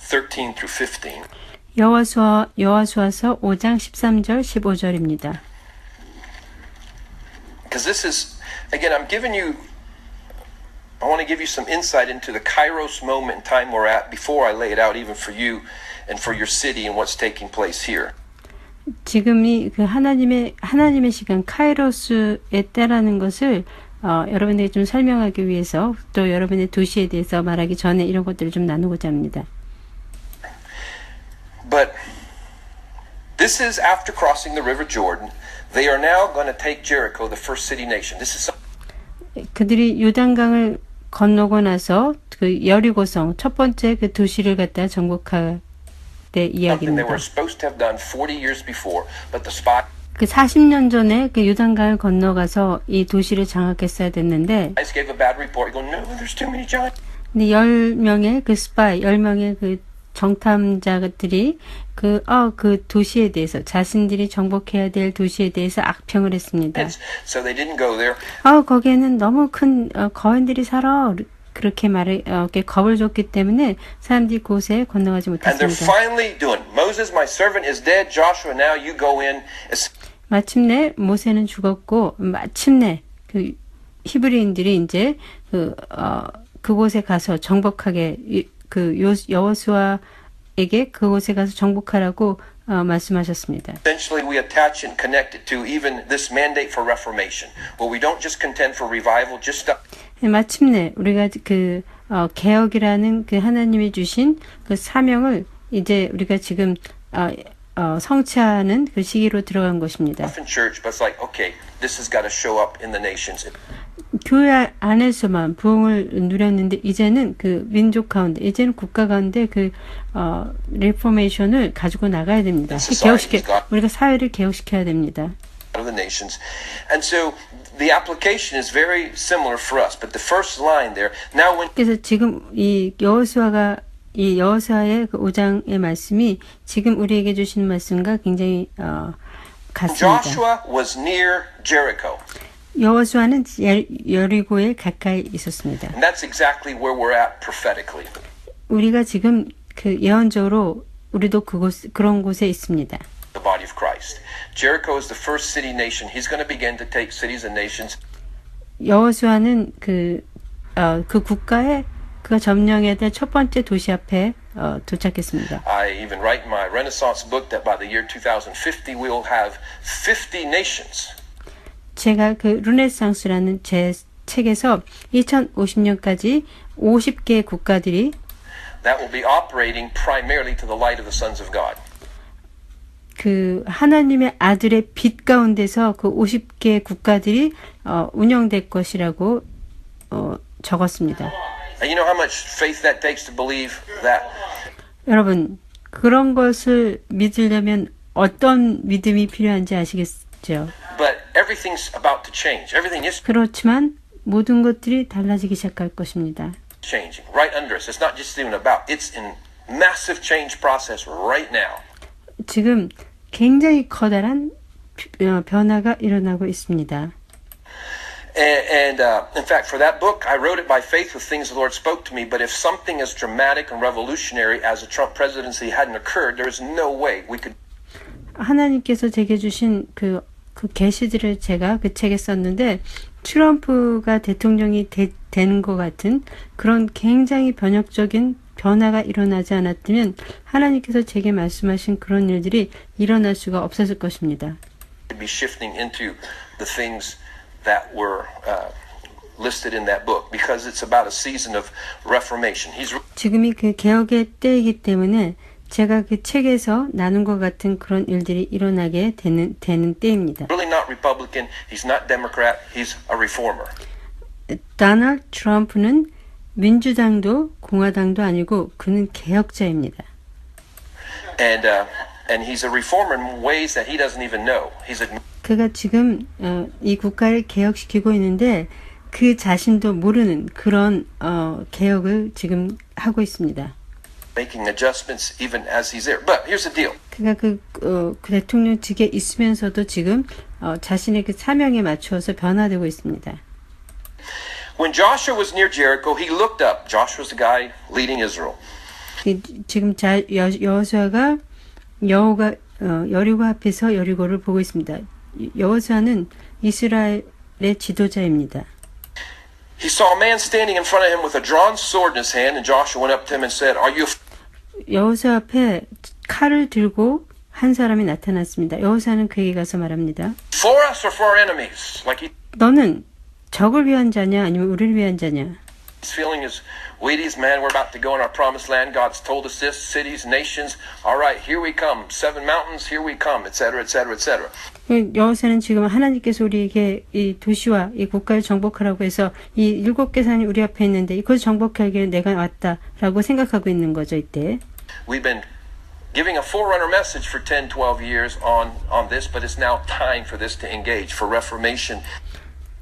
13 through 15. 여호수아서 5장 13절 15절입니다. Because this is, again, I want to give you some insight into the Kairos moment in time we're at before I lay it out even for you and for your city and what's taking place here. 지금이 그 하나님의 시간 카이로스의 때라는 것을 여러분에게 좀 설명하기 위해서 또 여러분의 도시에 대해서 말하기 전에 이런 것들을 좀 나누고자 합니다. But this is after crossing the River Jordan. They are now going to take Jericho, the first city nation. This is 그들이 요단강을 건너고 나서 그 여리고성 첫 번째 그 도시를 갖다 정복할 때 something they 이야기입니다. were supposed to have done 40 years before, but the spy 그 40년 전에 그 요단강을 건너가서 이 도시를 장악했어야 됐는데 guys gave a bad report. You go, no, there's too many giants. 근데 10명의 그 스파이, 10명의 그 정탐자들이 그 도시에 대해서 자신들이 정복해야 될 도시에 대해서 악평을 했습니다. So they didn't go there. 거기에는 너무 큰 거인들이 살아. 그렇게 이렇게 겁을 줬기 때문에 사람들이 곳에 건너가지 And they're 못했습니다. finally doing, Moses, my servant, is dead. Joshua, now you go in. 마침내 모세는 죽었고 마침내 그 히브리인들이 이제 그곳에 가서 정복하게 그 여호수아에게 그곳에 가서 정복하라고 말씀하셨습니다. Essentially, we attach and connect it to even this mandate for reformation, where we don't just contend for revival, just 마침내 우리가 그 개혁이라는 그 하나님이 주신 그 사명을 이제 우리가 지금 성취하는 그 시기로 들어간 것입니다. in church, but it's like, okay, this has got to show up in the nations. 교회 안에서만 부흥을 누렸는데 이제는 그 민족 가운데, 이제는 국가 가운데 그 리포메이션을 가지고 나가야 됩니다. 우리가 사회를 개혁시켜야 됩니다. Of the nations, and so the application is very similar for us. But the first line there, now when 그래서 지금 이 여호수아의 그 5장의 말씀이 지금 우리에게 주시는 말씀과 굉장히 같습니다. Joshua was near Jericho. 여호수아는 여리고에 가까이 있었습니다. And that's exactly where we're at prophetically. 우리가 지금 그 예언적으로 우리도 그런 곳에 있습니다. The body of Christ. Jericho is the first city nation. He's going to begin to take cities and nations. 여호수아는 그 국가에 그가 점령해야 될 첫 번째 도시 앞에 도착했습니다. I even write in my Renaissance book that by the year 2050 we will have 50 nations. 제가 그 르네상스라는 제 책에서 2050년까지 50개의 국가들이 that will be operating primarily to the light of the sons of God. 그 하나님의 아들의 빛 가운데서 그 50개 국가들이 운영될 것이라고 적었습니다. And you know how much faith that takes to believe that? 여러분, 그런 것을 믿으려면 어떤 믿음이 필요한지 아시겠죠? But everything's about to change. Everything is 그렇지만 모든 것들이 달라지기 시작할 것입니다. changing right under us. It's not just even about. It's in massive change process right now. 지금 굉장히 커다란 변화가 일어나고 있습니다. And in fact, for that book, I wrote it by faith with things the Lord spoke to me. But if something as dramatic and revolutionary as a Trump presidency hadn't occurred, there is no way we could. 하나님께서 제게 주신 그 계시들을 제가 그 책에 썼는데 트럼프가 대통령이 되는 것 같은 그런 굉장히 변혁적인 변화가 일어나지 않았다면 하나님께서 제게 말씀하신 그런 일들이 일어날 수가 없었을 것입니다. Be shifting into the things that were listed in that book because it's about a season of reformation. 지금이 그 개혁의 때이기 때문에 제가 그 책에서 나눈 것 같은 그런 일들이 일어나게 되는 때입니다. Really not Republican. He's not Democrat. He's a reformer. 도널드 트럼프는 민주당도 공화당도 아니고 그는 개혁자입니다. And he's a reformer in ways that he doesn't even know. 그가 지금 이 국가를 개혁시키고 있는데 그 자신도 모르는 그런 개혁을 지금 하고 있습니다. Making adjustments even as he's there. But here's the deal. 그가 그 대통령직에 있으면서도 지금 자신의 그 사명에 맞추어서 변화되고 있습니다. When Joshua was near Jericho, he looked up. Joshua was the guy leading Israel. 지금 여호수아가 여리고 앞에서 여리고를 보고 있습니다. 여호수아는 이스라엘의 지도자입니다. He saw a man standing in front of him with a drawn sword in his hand, and Joshua went up to him and said, "Are you 여호수아 앞에 칼을 들고 한 사람이 나타났습니다. 여호수아는 그에게 가서 말합니다. for us or for our enemies?" Like 너는 적을 위한 자냐 아니면 우리를 위한 자냐? he's feeling his weighty as man. We're about to go in our promised land. God's told us this. Cities, nations. All right, here we come. 7 mountains. Here we come. Etc. Etc. Etc. 여호수아는 지금 하나님께서 우리에게 이 도시와 이 국가를 정복하라고 해서 이 7개 산이 우리 앞에 있는데 이것을 정복하기에 내가 왔다라고 생각하고 있는 거죠 이때. We've been giving a forerunner message for 10, 12 years on this, but it's now time for this to engage for reformation.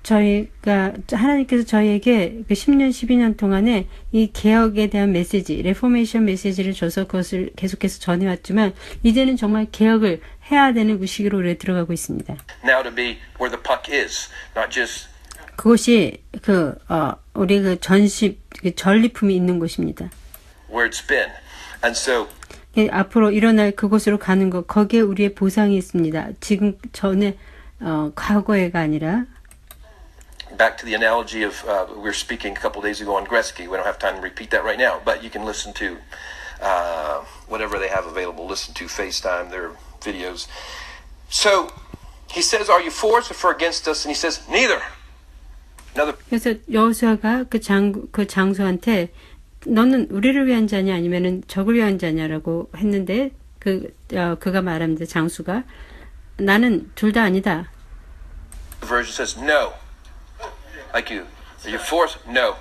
하나님께서 저희에게 그 10년, 12년 동안에 이 개혁에 대한 메시지, 레포메이션 메시지를 줘서 그것을 계속해서 전해왔지만, 이제는 정말 개혁을 해야 되는 그 시기로 우리가 들어가고 있습니다. Now to be where the puck is, not just 그곳이 우리 전리품이 있는 곳입니다. where it's been. And so, 앞으로 일어날 그곳으로 가는 것, 거기에 우리의 보상이 있습니다. 지금 전에, 과거에가 아니라, back to the analogy of we were speaking a couple days ago on Gretzky. We don't have time to repeat that right now, but you can listen to whatever they have available. Listen to FaceTime, their videos. So he says, "Are you for us or for against us?" And he says, "Neither." Another. 그래서 여호수아가 그 장수한테 너는 우리를 위한 자냐 아니면은 적을 위한 자냐라고 했는데 그가 말합니다. 장수가 나는 둘 다 아니다. The version says, "No." Like you. Are you for us? No.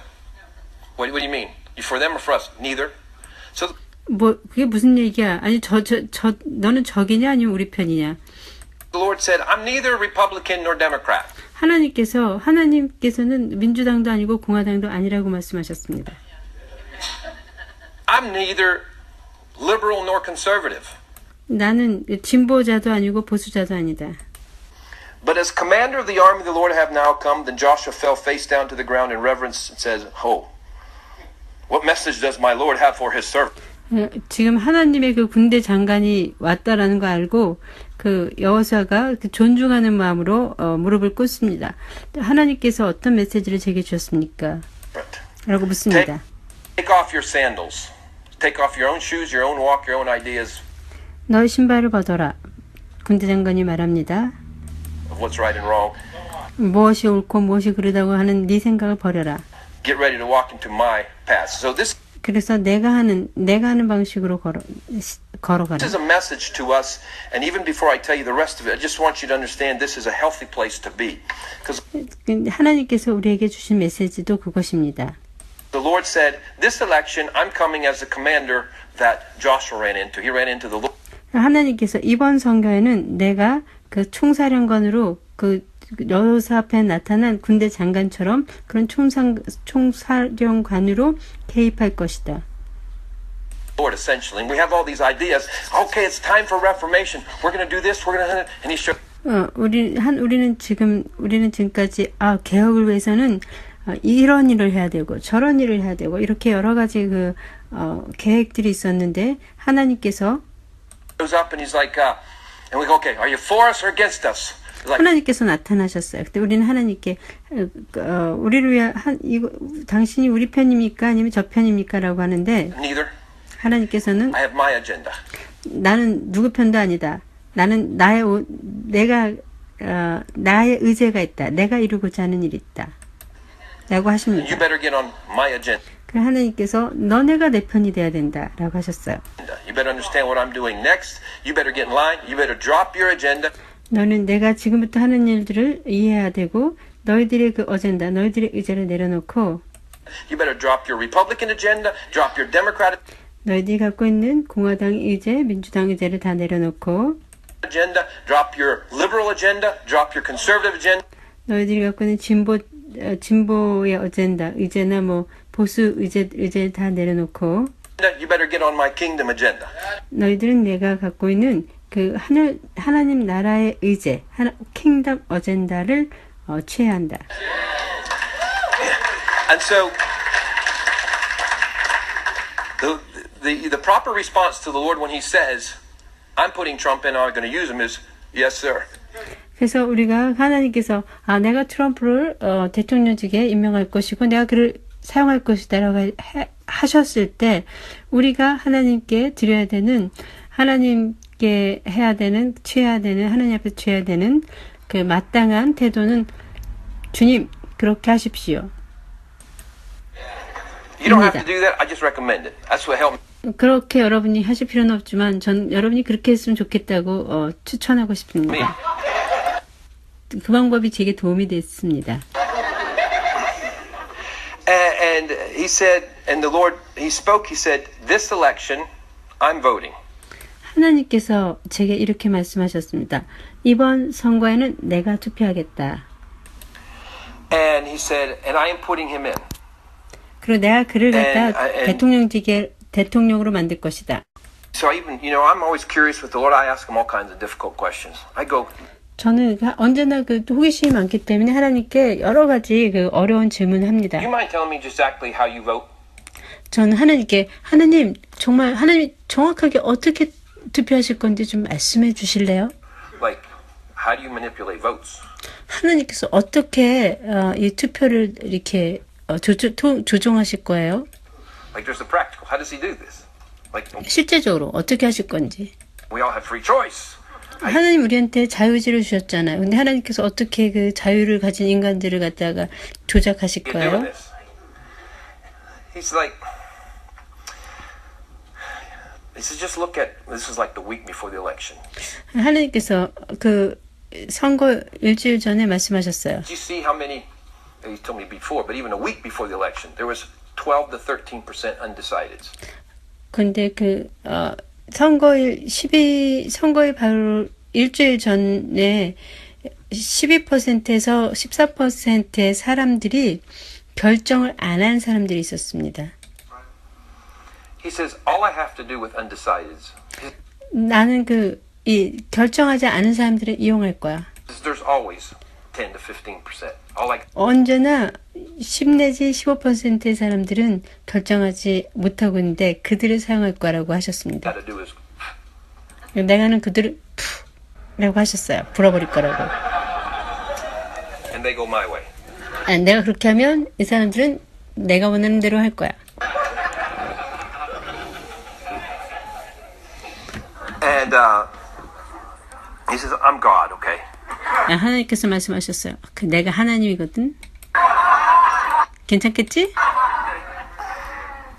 What do you mean? You for them or for us? Neither. So 그게 무슨 얘기야? 아니 너는 적이냐 아니면 우리 편이냐? the Lord said, "I'm neither Republican nor Democrat." 하나님께서는 민주당도 아니고 공화당도 아니라고 말씀하셨습니다. I'm neither liberal nor conservative. 나는 진보자도 아니고 보수자도 아니다. But as commander of the army the Lord have now come, then Joshua fell face down to the ground in reverence and says, "Oh, what message does my Lord have for his servant?" 지금 하나님의 그 군대 장관이 왔다라는 거 알고 그 여호수아가 존중하는 마음으로 무릎을 꿇습니다. 하나님께서 어떤 메시지를 제게 주셨습니까? 라고 묻습니다. Take off your sandals. Take off your own shoes, your own walk, your own ideas. 너의 신발을 벗어라. 군대 장관이 말합니다. Of what's right and wrong. 무엇이 옳고 무엇이 그르다고 하는 네 생각을 버려라. Get ready to walk into my path. So this 그래서 내가 하는 방식으로 걸어가라. This is a message to us, and even before I tell you the rest of it, I just want you to understand this is a healthy place to be. Because 하나님께서 우리에게 주신 메시지도 그것입니다. the Lord said, "This election, I'm coming as the commander that Joshua ran into. He ran into the Lord." 하나님께서 이번 선거에는 내가 그 총사령관으로 그 여호수아 앞에 나타난 군대 장관처럼 그런 총사령관으로 개입할 것이다. Lord, essentially, and we have all these ideas. Okay, it's time for reformation. We're going to do this. We're going to, and he showed. 우리는 지금까지 개혁을 위해서는 이런 일을 해야 되고 저런 일을 해야 되고 이렇게 여러 가지 계획들이 있었는데 하나님께서 Goes up and he's like, and we go, okay, are you for us or against us? Like, 하나님께서 나타나셨어요. 그때 우리는 하나님께 우리를 위한 당신이 우리 편입니까 아니면 저 편입니까라고 하는데 neither. 하나님께서는 I have my agenda. 나는 누구 편도 아니다. 나는 나의 의제가 있다. 내가 이루고자 하는 일이 있다. 라고 하십니다. You better get on my agenda. 그래서 하나님께서 너네가 내 편이 돼야 된다. 라고 하셨어요. You better understand what I'm doing next. You better get in line. You better drop your agenda. 너는 내가 지금부터 하는 일들을 이해해야 되고 너희들의 그 어젠다, 너희들의 의제를 내려놓고 You better drop your Republican agenda, drop your Democratic 너희들이 갖고 있는 공화당 의제, 민주당 의제를 다 내려놓고 agenda, drop your liberal agenda, drop your conservative agenda. 너희들이 갖고 있는 진보의 어젠다, 의제나 보수 의제를 다 내려놓고 You better get on my kingdom agenda. 너희들은 내가 갖고 있는 그 하나님 나라의 의제, 킹덤 어젠다를 취해야 한다. And so the proper response to the Lord when He says, "I'm putting Trump in, I'm going to use him," is yes, sir. 그래서 우리가 하나님께서 내가 트럼프를 대통령직에 임명할 것이고 내가 그를 사용할 것이다라고 하셨을 때 우리가 하나님께 드려야 되는 하나님께 해야 되는 취해야 되는 하나님 앞에 취해야 되는 그 마땅한 태도는 주님 그렇게 하십시오. You don't have to do that. I just recommend it. That's what helped me. 그렇게 여러분이 하실 필요는 없지만 전 여러분이 그렇게 했으면 좋겠다고 추천하고 싶습니다. 그 방법이 제게 도움이 됐습니다. And he said, and the Lord, he spoke, he said, this election, I'm voting. 하나님께서 제게 이렇게 말씀하셨습니다. 이번 선거에는 내가 투표하겠다. And he said, and I am putting him in. 그리고 내가 그를 갖다 대통령직에 대통령으로 만들 것이다. So even, I'm always curious with the Lord. I ask him all kinds of difficult questions. I go, 저는 언제나 그 호기심이 많기 때문에 하나님께 여러 가지 그 어려운 질문을 합니다. you mind telling me just exactly how you vote? 저는 하나님께 하나님 정확하게 어떻게 투표하실 건지 좀 말씀해 주실래요? Like, how do you manipulate votes? 하나님께서 어떻게 이 투표를 이렇게 조종하실 거예요? Like, there's the practical. How does he do this? Like, 실제적으로 어떻게 하실 건지. we all have free choice. 하나님 우리한테 자유의지를 주셨잖아요. 근데 하나님께서 어떻게 그 자유를 가진 인간들을 갖다가 조작하실 You're doing 거예요? this. He's like, he says, just look at, this is like the week before the election. 하나님께서 그 선거 일주일 전에 말씀하셨어요. Do you see how many, he told me before, but even a week before the election, there was 12 to 13% undecideds. 근데 선거일 바로 일주일 전에 12%에서 14%의 사람들이 결정을 안 한 사람들이 있었습니다. He says, all I have to do with undecideds 나는 이 결정하지 않은 사람들을 이용할 거야. is there's always 10 to 15%. All I 언제나 10 내지 15%의 사람들은 결정하지 못하고 있는데 그들을 사용할 거라고 하셨습니다. got to do is, 내가는 그들을 라고 하셨어요. 불어버릴 거라고. and they go my way. 내가 그렇게 하면 이 사람들은 내가 원하는 대로 할 거야. And he says, I'm God, okay? 하나님께서 말씀하셨어요. 내가 하나님이거든. 괜찮겠지?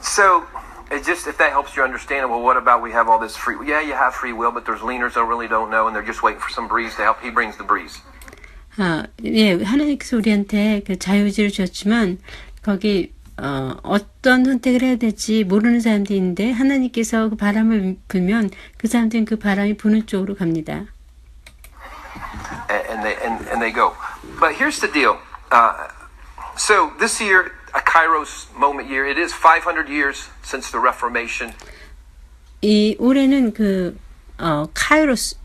So, it just, if that helps you understand, well, what about we have all this free, yeah, you have free will, but there's leaners that really don't know, and they're just waiting for some breeze to help. He brings the breeze. 예, 하나님께서 우리한테 그 자유의지를 주셨지만, 거기, 어떤 선택을 해야 될지 모르는 사람들이 있는데, 하나님께서 그 바람을 불면, 그 사람들은 그 바람이 부는 쪽으로 갑니다. And they go. But here's the deal. So, this year, a Kairos moment year, it is 500 years since the Reformation. 이 올해는 카이로스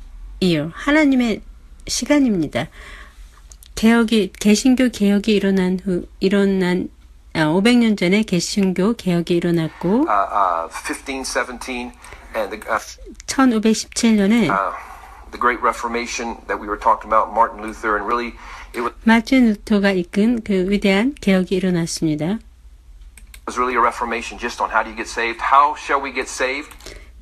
이어, 하나님의 시간입니다. 개신교 개혁이 일어난 500년 전에 개신교 개혁이 일어났고, 1517, and 1517년에 the Great Reformation that we were talking about, Martin Luther, and really, it 마틴 루터가 이끈 그 위대한 개혁이 일어났습니다. was really a reformation just on how do you get saved? How shall we get saved?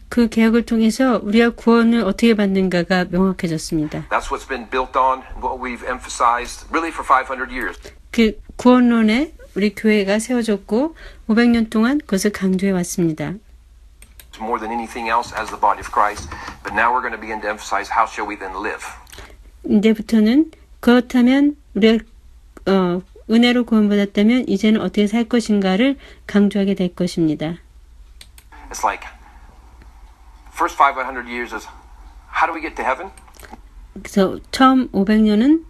그 개혁을 통해서 우리가 구원을 어떻게 받는가가 명확해졌습니다. That's what's been built on, what we've emphasized really for 500 years. 그 구원론에 우리 교회가 세워졌고 500년 동안 그것을 강조해 왔습니다. More than anything else as the body of Christ. But now we're going to begin to emphasize how shall we then live? 이제부터는 그렇다면 우리가 은혜로 구원받았다면 이제는 어떻게 살 것인가를 강조하게 될 것입니다. It's like first 500 years is how do we get to heaven? 그래서 처음 500년은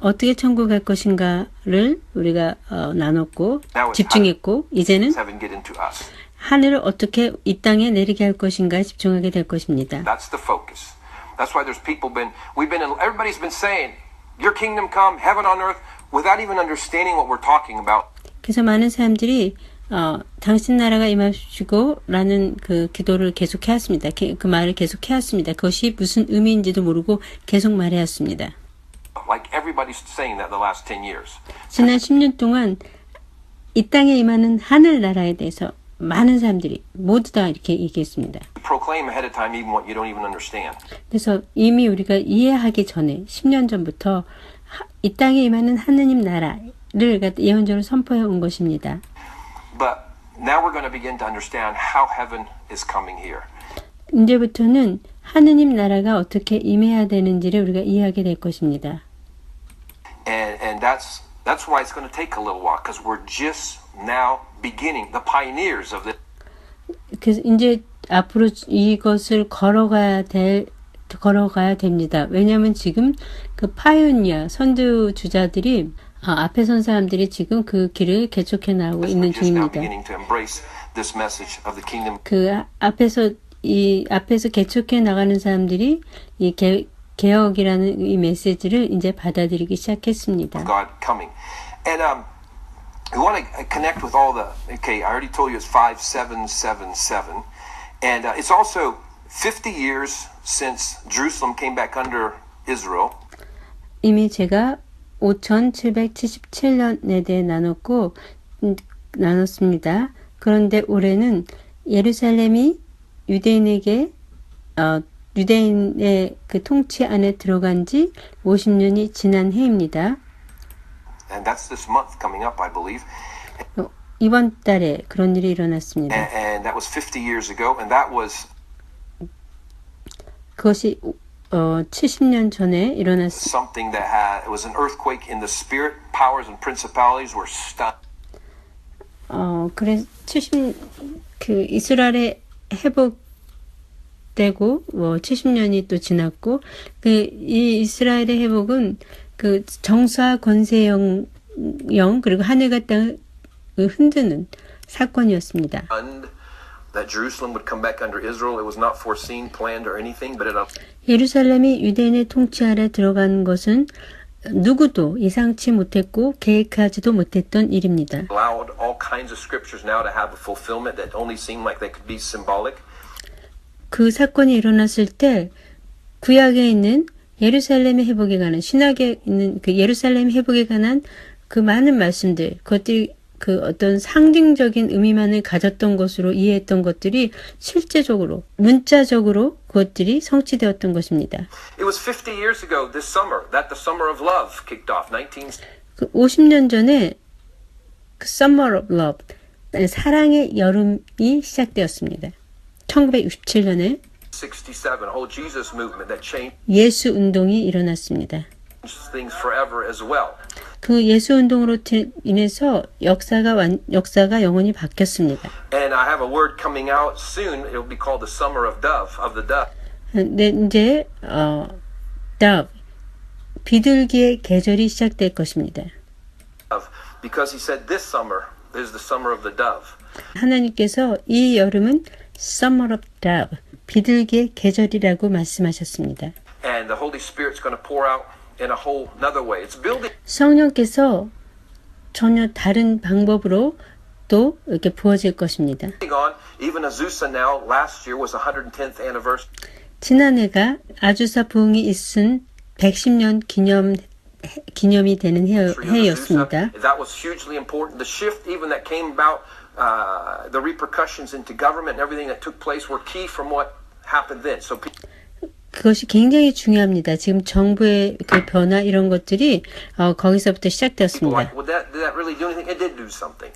어떻게 천국 갈 것인가를 우리가 나눴고 집중했고 이제는 Heaven get into us. 하늘을 어떻게 이 땅에 내리게 할 것인가에 집중하게 될 것입니다. That's the focus. That's why there's people everybody's been saying, your kingdom come, heaven on earth, without even understanding what we're talking about. 그래서 많은 사람들이 당신 나라가 임하시고라는 그 기도를 계속 해왔습니다. 그 말을 계속 해왔습니다. 그것이 무슨 의미인지도 모르고 계속 말해왔습니다. Like everybody's saying that the last 10 years. 지난 10년 동안 이 땅에 임하는 하늘나라에 대해서 많은 사람들이 모두 다 이렇게 얘기했습니다. Proclaim ahead of time even what you don't even understand. 그래서 이미 우리가 이해하기 전에 10년 전부터 이 땅에 임하는 하느님 나라를 예언적으로 선포해 온 것입니다. But now we're going to begin to understand how heaven is coming here. 이제부터는 하느님 나라가 어떻게 임해야 되는지를 우리가 이해하게 될 것입니다. And that's why it's going to take a little while because we're just now beginning the pioneers of this. 그래서 이제 앞으로 이것을 걸어가야 됩니다. 왜냐하면 지금 그 파이오니아 선두주자들이 앞에 선 사람들이 지금 그 길을 개척해 나가고 있는 중입니다. 그 앞에서 개척해 나가는 사람들이 이 개혁이라는 이 메시지를 이제 받아들이기 시작했습니다. God coming. And we want to connect with all the, okay, I already told you it's 5777. And it's also 50 years since Jerusalem came back under Israel. 이미 제가 5777년에 대해 나눴습니다. 그런데 올해는 예루살렘이 유대인의 그 통치 안에 들어간 지 50년이 지난 해입니다. And that's this month coming up, I believe. 이번 달에 그런 일이 일어났습니다. And that was 50 years ago, and that was 그것이 70년 전에 일어났습니다. something that it was an earthquake in the spirit. Powers and principalities were stunned. 그래 그 이스라엘의 회복되고 70년이 또 지났고 이 이스라엘의 회복은 그 정사 권세영 그리고 하늘과 땅을 흔드는 사건이었습니다. That Jerusalem would come back under Israel. It was not foreseen, planned, or anything, but it 예루살렘이 유대인의 통치 아래 들어간 것은 누구도 예상치 못했고 계획하지도 못했던 일입니다. allowed all kinds of scriptures now to have a fulfillment that only seemed like they could be symbolic. 그 사건이 일어났을 때 구약에 있는 예루살렘의 회복에 관한 신약에 있는 그 예루살렘 회복에 관한 그 많은 말씀들 그것들이 그 어떤 상징적인 의미만을 가졌던 것으로 이해했던 것들이 실제적으로 문자적으로 그것들이 성취되었던 것입니다. It was 50 years ago this summer that the summer of love kicked off. 그 50년 전에 그 Summer of Love 사랑의 여름이 시작되었습니다. 1967년에 67, a whole Jesus movement that changed 예수 운동이 일어났습니다. things forever as well. 그 예수 운동으로 인해서 역사가 영원히 바뀌었습니다. And I have a word coming out soon. It will be called the summer of the dove. 네, 이제 dove 비둘기의 계절이 시작될 것입니다. Because he said this summer is the summer of the dove. 하나님께서 이 여름은 summer of dove 비둘기의 계절이라고 말씀하셨습니다. And the Holy Spirit's going to pour out in a whole another way. It's building. 성령께서 전혀 다른 방법으로 또 이렇게 부어질 것입니다. On even Azusa now last year was 110th anniversary. 지난해가 아주사 부흥이 있은 110년 기념이 되는 해였습니다. That was hugely important. The shift even that came about, the repercussions into government and everything that took place were key from what happened then. So 그것이 굉장히 중요합니다. 지금 정부의 그 변화 이런 것들이 거기서부터 시작되었습니다. like, well, did that really do anything? It did do something.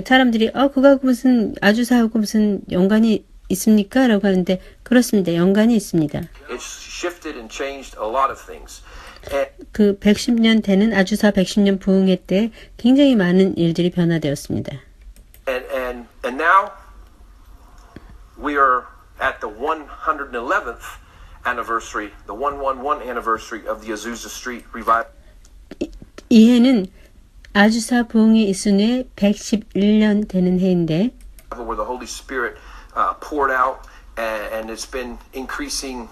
사람들이 그거하고 무슨 아주사하고 무슨 연관이 있습니까? 라고 하는데 그렇습니다. 연관이 있습니다. It shifted and changed a lot of things. 그 110년 되는 아주사 110년 부흥회 때 굉장히 많은 일들이 변화되었습니다. And now we are at the 111th anniversary, the 111 anniversary of the Azusa Street revival. 이 해는 아주사 부흥이 있은 후에 111년 되는 해인데 where the Holy Spirit poured out and it's been increasing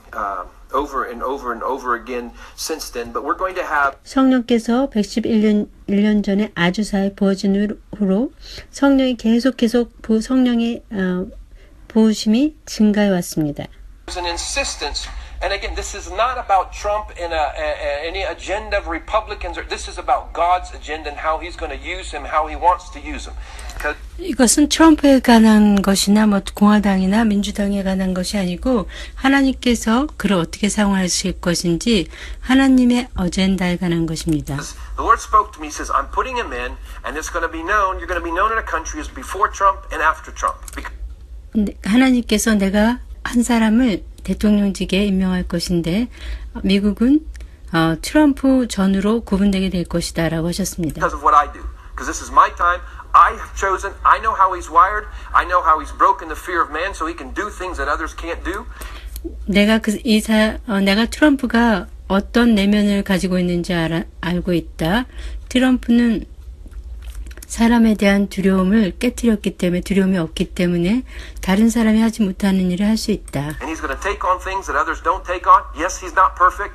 over and over and over again since then. But we're going to have 성령께서 111년 전에 아주사에 부어진 후로 성령이 계속 성령의 부으심이 증가해 왔습니다. there's an insistence, and again, this is not about Trump and any agenda of Republicans. This is about God's agenda and how He's going to use him, how He wants to use him. 이것은 트럼프에 관한 것이나 뭐 공화당이나 민주당에 관한 것이 아니고 하나님께서 그를 어떻게 사용하실 것인지 하나님의 어젠다에 관한 것입니다. The Lord spoke to me. He says, "I'm putting him in, and it's going to be known. You're going to be known in a country as before Trump and after Trump." 하나님께서 내가 한 사람을 대통령직에 임명할 것인데 미국은 트럼프 전후로 구분되게 될 것이다라고 하셨습니다. Because of what I do. Because this is my time. I have chosen. I know how he's wired. I know how he's broken the fear of man so he can do things that others can't do. 내가 트럼프가 어떤 내면을 가지고 있는지 알고 있다. 트럼프는 사람에 대한 두려움을 깨뜨렸기 때문에 두려움이 없기 때문에 다른 사람이 하지 못하는 일을 할 수 있다. And he's going to take on things that others don't take on. Yes, he's not perfect.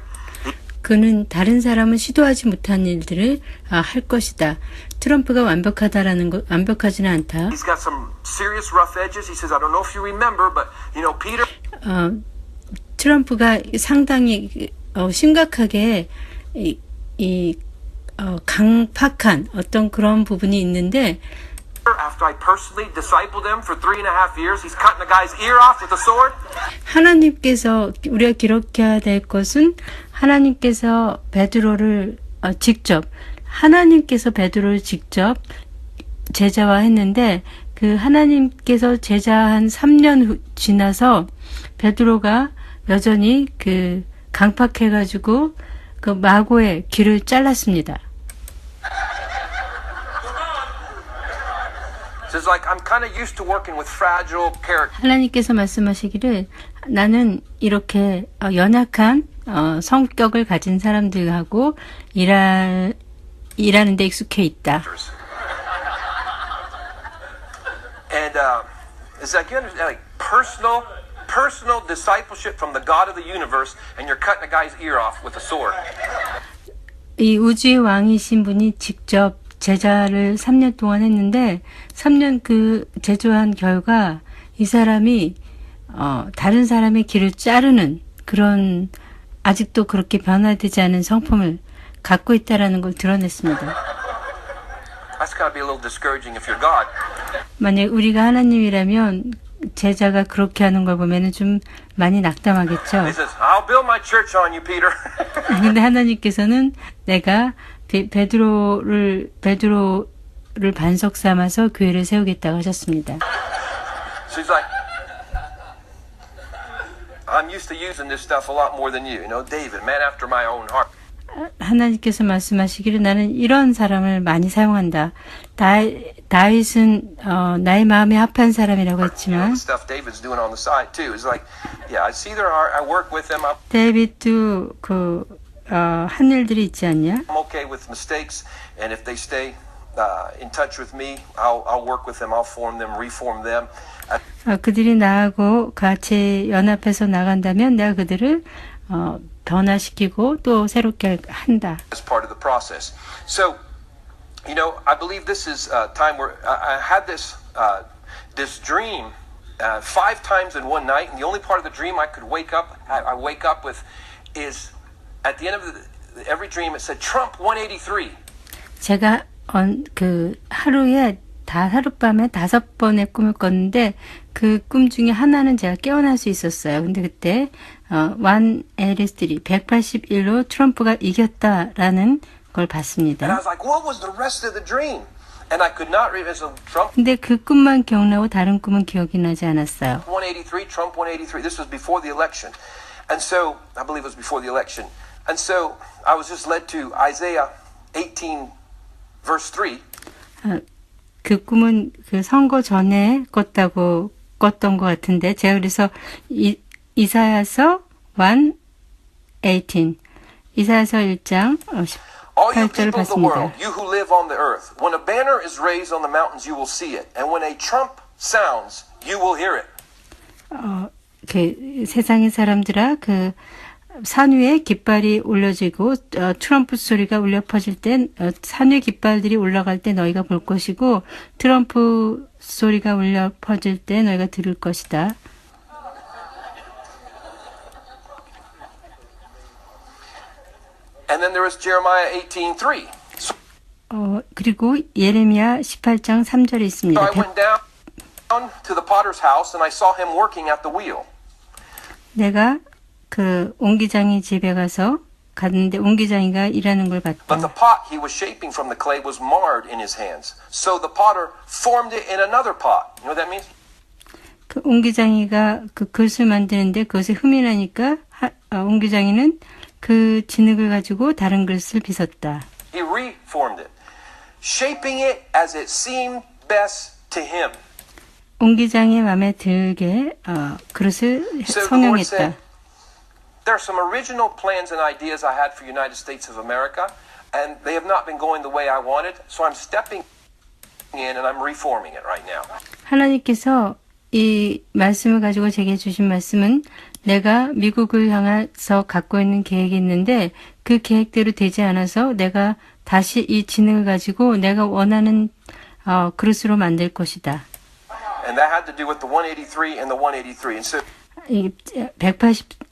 그는 다른 사람은 시도하지 못한 일들을 할 것이다. 트럼프가 완벽하지는 않다. He's got some serious rough edges. He says, I don't know if you remember, but you know, Peter. 트럼프가 상당히 심각하게 강팍한 어떤 그런 부분이 있는데. After I personally discipled him for 3.5 years, he's cutting the guy's ear off with a sword. 하나님께서 우리가 기록해야 될 것은 하나님께서 베드로를 직접 제자화했는데 그 하나님께서 제자한 3년 지나서 베드로가 여전히 그 강팍해가지고 그 마고의 귀를 잘랐습니다. 하나님께서 말씀하시기를 나는 이렇게 연약한 성격을 가진 사람들하고 일하는 데 익숙해 있다. And it's like you understand, like personal discipleship from the God of the universe, and you're cutting a guy's ear off with a sword. 이 우주의 왕이신 분이 직접 제자를 3년 동안 했는데 3년 그 제조한 결과 이 사람이 다른 사람의 귀를 자르는 그런 아직도 그렇게 변화되지 않은 성품을 갖고 있다라는 걸 드러냈습니다. That's gotta be a little discouraging if you're God. 만약 우리가 하나님이라면 제자가 그렇게 하는 걸 보면은 좀 많이 낙담하겠죠. He says, "I'll build my church on you, Peter." 근데 하나님께서는 내가 베드로를 반석 삼아서 교회를 세우겠다고 하셨습니다. She's like, I'm used to using this stuff a lot more than you. You know, David, man after my own heart. 하나님께서 말씀하시기를 나는 이런 사람을 많이 사용한다. 다윗은 나의 마음에 합한 사람이라고 했지만 데이빗도 한 일들이 있지 않냐? I'm okay with mistakes, and if they stay in touch with me, I'll work with them. I'll form them, reform them. 그들이 나하고 같이 연합해서 나간다면 내가 그들을 변화시키고 또 새롭게 한다. As part of the process. So, you know, I believe this is a time where I had this dream 5 times in one night, and the only part of the dream I could wake up with is at the end of every dream it said Trump 183. 제가 하룻밤에 5번의 꿈을 꿨는데 그 꿈 중에 하나는 제가 깨어날 수 있었어요. 근데 그때 183, 181로 트럼프가 이겼다라는 걸 봤습니다. And I was like, what was the rest of the dream? And I could not read. So Trump. 근데 그 꿈만 기억나고 다른 꿈은 기억이 나지 않았어요. 183, Trump 183. This was before the election, and so I believe it was before the election, and so I was just led to Isaiah 18, verse 3. 그 꿈은 그 선거 전에 꿨던 것 같은데 제가 그래서 이사야서 1:18 이사야서 1장 18절을 봤습니다. You who live on the earth, when a banner is raised on the mountains, you will see it, and when a trump sounds, you will hear it. 세상의 사람들아 산 위에 깃발이 올려지고 트럼프 소리가 울려 퍼질 땐 산 위에 깃발들이 올라갈 때 너희가 볼 것이고 트럼프 소리가 울려 퍼질 때 너희가 들을 것이다. And then there was Jeremiah 18:3. 그리고 예레미야 18장 3절에 So 있습니다. I went down to the potter's house and I saw him working at the wheel. 내가 그 옹기장이 집에 가서 갔는데 옹기장이가 일하는 걸 But 봤다. the pot he was shaping from the clay was marred in his hands. So the potter formed it in another pot. You know what that means? 그 옹기장이가 그 그릇을 만드는데 그것에 흠이 나니까 옹기장이는 그 진흙을 가지고 다른 그릇을 빚었다. He reformed it, shaping it as it seemed best to him. 옹기장이 마음에 들게 그릇을 So the Lord 성형했다. said, there are some original plans and ideas I had for the United States of America, and they have not been going the way I wanted, so I'm stepping in and I'm reforming it right now. 하나님께서 이 말씀을 가지고 제게 주신 말씀은 내가 미국을 향해서 갖고 있는 계획이 있는데 그 계획대로 되지 않아서 내가 다시 이 진흙을 가지고 내가 원하는 그릇으로 만들 것이다. And that had to do with the 183 and the 183. And so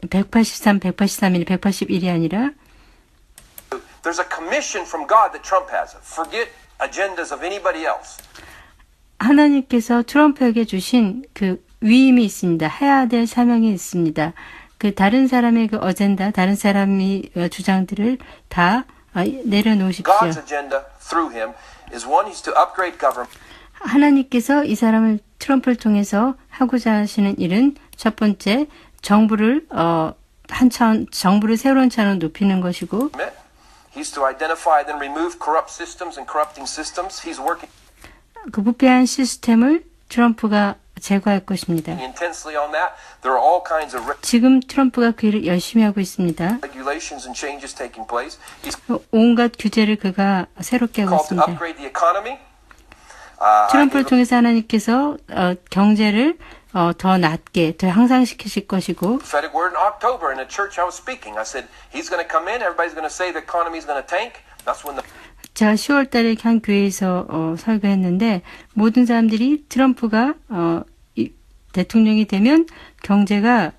183이 181이 아니라 there's a commission from God that Trump has. Forget agendas of anybody else. 하나님께서 트럼프에게 주신 그 위임이 있습니다. 해야 될 사명이 있습니다. 그 다른 사람의 그 어젠다, 다른 사람이 주장들을 다 내려놓으십시오. God's agenda through him is one, he's to upgrade government. 하나님께서 이 사람을 트럼프를 통해서 하고자 하시는 일은 첫 번째 정부를 정부를 새로운 차원으로 높이는 것이고 He's to identify and then remove corrupt systems and corrupting systems. He's working 그 부패한 시스템을 트럼프가 제거할 것입니다. intensely on that. There are all kinds of 지금 트럼프가 그 일을 열심히 하고 있습니다. regulations and changes taking place. He's 온갖 규제를 그가 새롭게 하고 called to 있습니다. upgrade the economy. 트럼프를 통해서 하나님께서 경제를 더 낮게, 더 향상시키실 것이고 Prophetic word in October in a church I was speaking. I said, he's going to come in, everybody's going to say the economy's going to tank. That's when the 제가 10월 달에 한 교회에서 설교했는데 모든 사람들이 트럼프가 대통령이 되면 경제가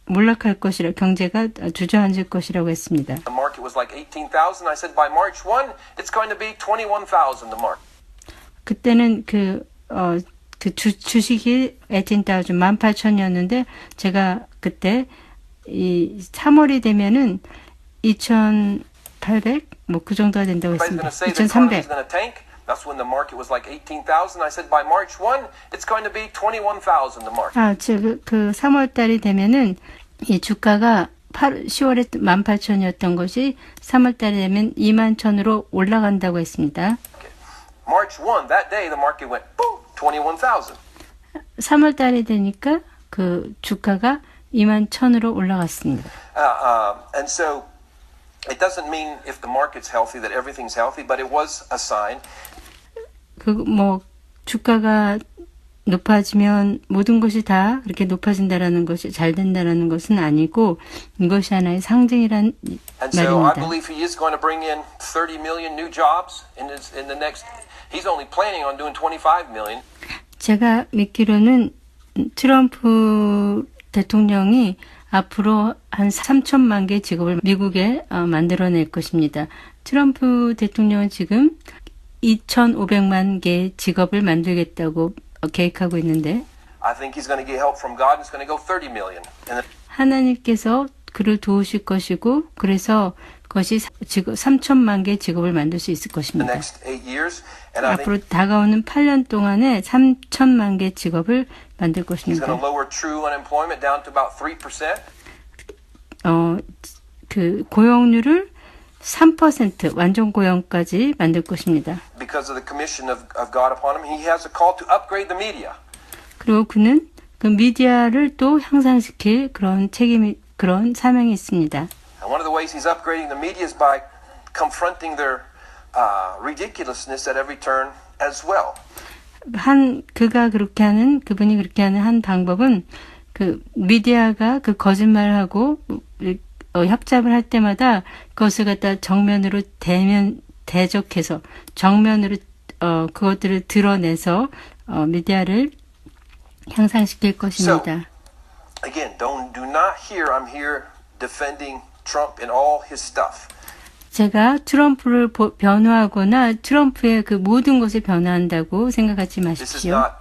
몰락할 것이라 경제가 주저앉을 것이라고 했습니다. The market was like 18,000. I said by March 1, it's going to be 21,000 the market. 그때는 주식이 18,000이었는데 제가 그때 이 3월이 되면은 2,800 뭐 그 정도가 된다고 Everybody's 했습니다. going to say the economy's 2,300. going to tank. That's when the market was like 18,000. I said by March 1, it's going to be 21,000 the market. 그 3월 달이 되면은 이 주가가 10월에 18,000이었던 것이 3월 달이 되면 21,000으로 올라간다고 했습니다. March 1, that day the market went boom, 21,000. 3월 달이 되니까 그 주가가 21,000으로 올라갔습니다. And so it doesn't mean if the market's healthy that everything's healthy, but it was a sign. 주가가 높아지면 모든 것이 다 그렇게 높아진다라는 것이 잘 된다라는 것은 아니고 이것이 하나의 상징이란 And so I 말입니다. believe he is going to bring in 30 million new jobs in the next. He's only planning on doing 25 million. 제가 믿기로는 트럼프 대통령이 앞으로 한 3천만 개의 직업을 미국에 만들어낼 것입니다. 트럼프 대통령은 지금 2,500만 개의 직업을 만들겠다고 계획하고 있는데 I think he's going to get help from God and it's going to go 30 million. And 하나님께서 그를 도우실 것이고 그래서 그것이 3천만 개의 직업을 만들 수 있을 the 것입니다. next 8 years. And I think 앞으로 다가오는 8년 동안에 3천만 개의 직업을 만들 he's going 것입니다. to lower true unemployment down to about 3%. 그 고용률을 3% 완전 고용까지 만들 것입니다. Because of the commission of God upon him, he has a call to upgrade the media. 그리고 그는 그 미디어를 또 향상시킬 그런 사명이 있습니다. And one of the ways he's upgrading the media is by confronting their ridiculousness at every turn as well. 그분이 그렇게 하는 한 방법은 그 미디어가 그 거짓말하고 협잡을 할 때마다 그것을 갖다 정면으로 대적해서 정면으로 그것들을 드러내서 미디어를 향상시킬 것입니다. Again, do not hear I'm here defending Trump and all his stuff. 제가 트럼프를 변호하거나 트럼프의 그 모든 것을 변호한다고 생각하지 This is 마십시오. not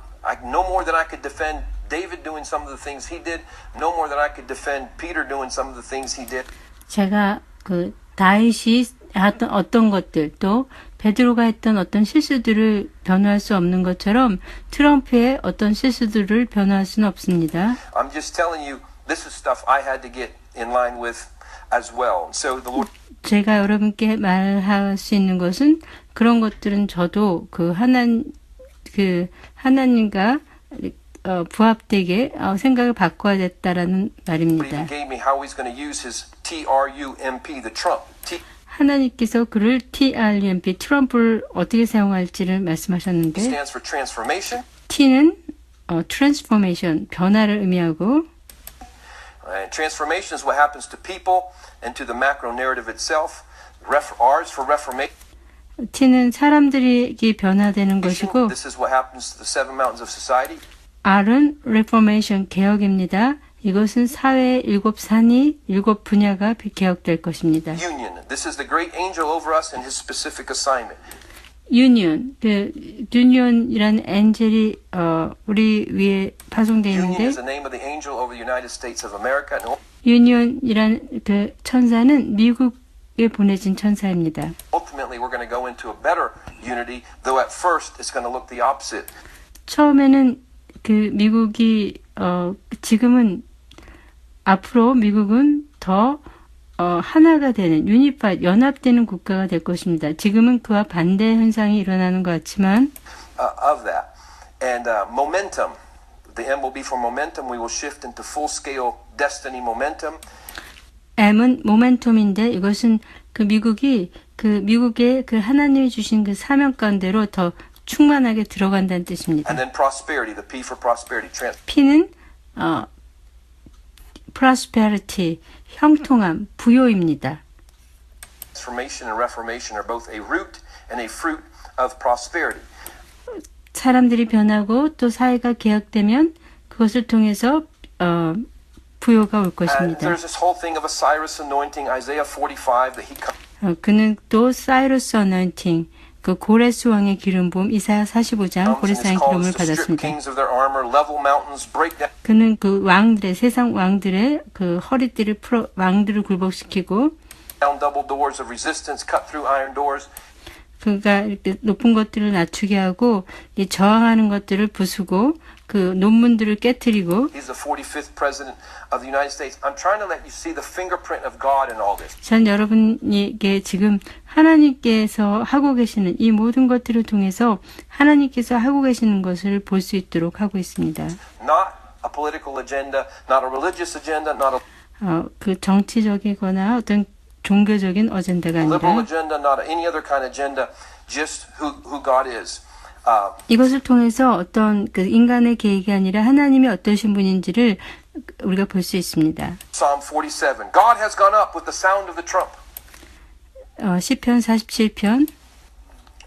no more than I could defend David doing some of the things he did, no more than I could defend Peter doing some of the things he did. 제가 그 다윗이 했던 어떤 것들 또 베드로가 했던 어떤 실수들을 변호할 수 없는 것처럼 트럼프의 어떤 실수들을 변호할 수는 없습니다. I'm just telling you, this is stuff I had to get in line with as well. So the Lord. 제가 여러분께 말할 수 있는 것은 그런 것들은 저도 그 하나님과 부합되게 생각을 바꿔야 됐다라는 말입니다. He gave me how he's going to use his TRUMP, the Trump. 하나님께서 그를 TRUMP, 트럼프를 어떻게 사용할지를 말씀하셨는데 stands for transformation. T는 transformation, 변화를 의미하고 And transformation is what happens to people and to the macro narrative itself. R's for reformation. T는 사람들이 변화되는 것이고 This is what happens to the seven mountains of society. R은 reformation, 개혁입니다. 이것은 사회의 7산이 7분야가 개혁될 것입니다. Union. This is the great angel over us and his specific assignment. 유니온, 유니온이라는 엔젤이 우리 위에 파송되어 Union 있는데 is the name of the angel over the United States of America. And 유니온이라는 그 천사는 미국에 보내진 천사입니다. ultimately, we're going to go into a better unity, though at first it's going to look the opposite. 처음에는 그 미국이 지금은 앞으로 미국은 더 하나가 되는 유니파이드 연합되는 국가가 될 것입니다. 지금은 그와 반대 현상이 일어나는 것 같지만 Of that. And momentum. The M will be for momentum. We will shift into full-scale destiny momentum. M은 모멘텀인데 이것은 그 미국의 그 하나님이 주신 그 사명 가운데로 더 충만하게 들어간다는 뜻입니다. And then prosperity. The P for prosperity. P는 prosperity, 형통함, 부요입니다. Transformation and reformation are both a root and a fruit of prosperity. 사람들이 변하고 또 사회가 개혁되면 그것을 통해서 부요가 올 And 것입니다. there's this whole thing of a Cyrus anointing, Isaiah 45, that he comes. 그는 또 사이러스 어너인팅, 그 고레스 왕의 기름 부음 이사야 45장 고레스 왕의 기름을 받았습니다. 그는 그 왕들의 세상 왕들의 그 허리띠를 풀어 왕들을 굴복시키고 그가 이렇게 높은 것들을 낮추게 하고 이 저항하는 것들을 부수고 그 논문들을 깨트리고 전 여러분에게 지금 하나님께서 하고 계시는 이 모든 것들을 통해서 하나님께서 하고 계시는 것을 볼 수 있도록 하고 있습니다. 그 정치적이거나 어떤 종교적인 어젠다가 아니라 이것을 통해서 어떤 그 인간의 계획이 아니라 하나님이 어떠신 분인지를 우리가 볼 수 있습니다. Psalm 47. God has gone up with the sound of the trump. 시편 47편.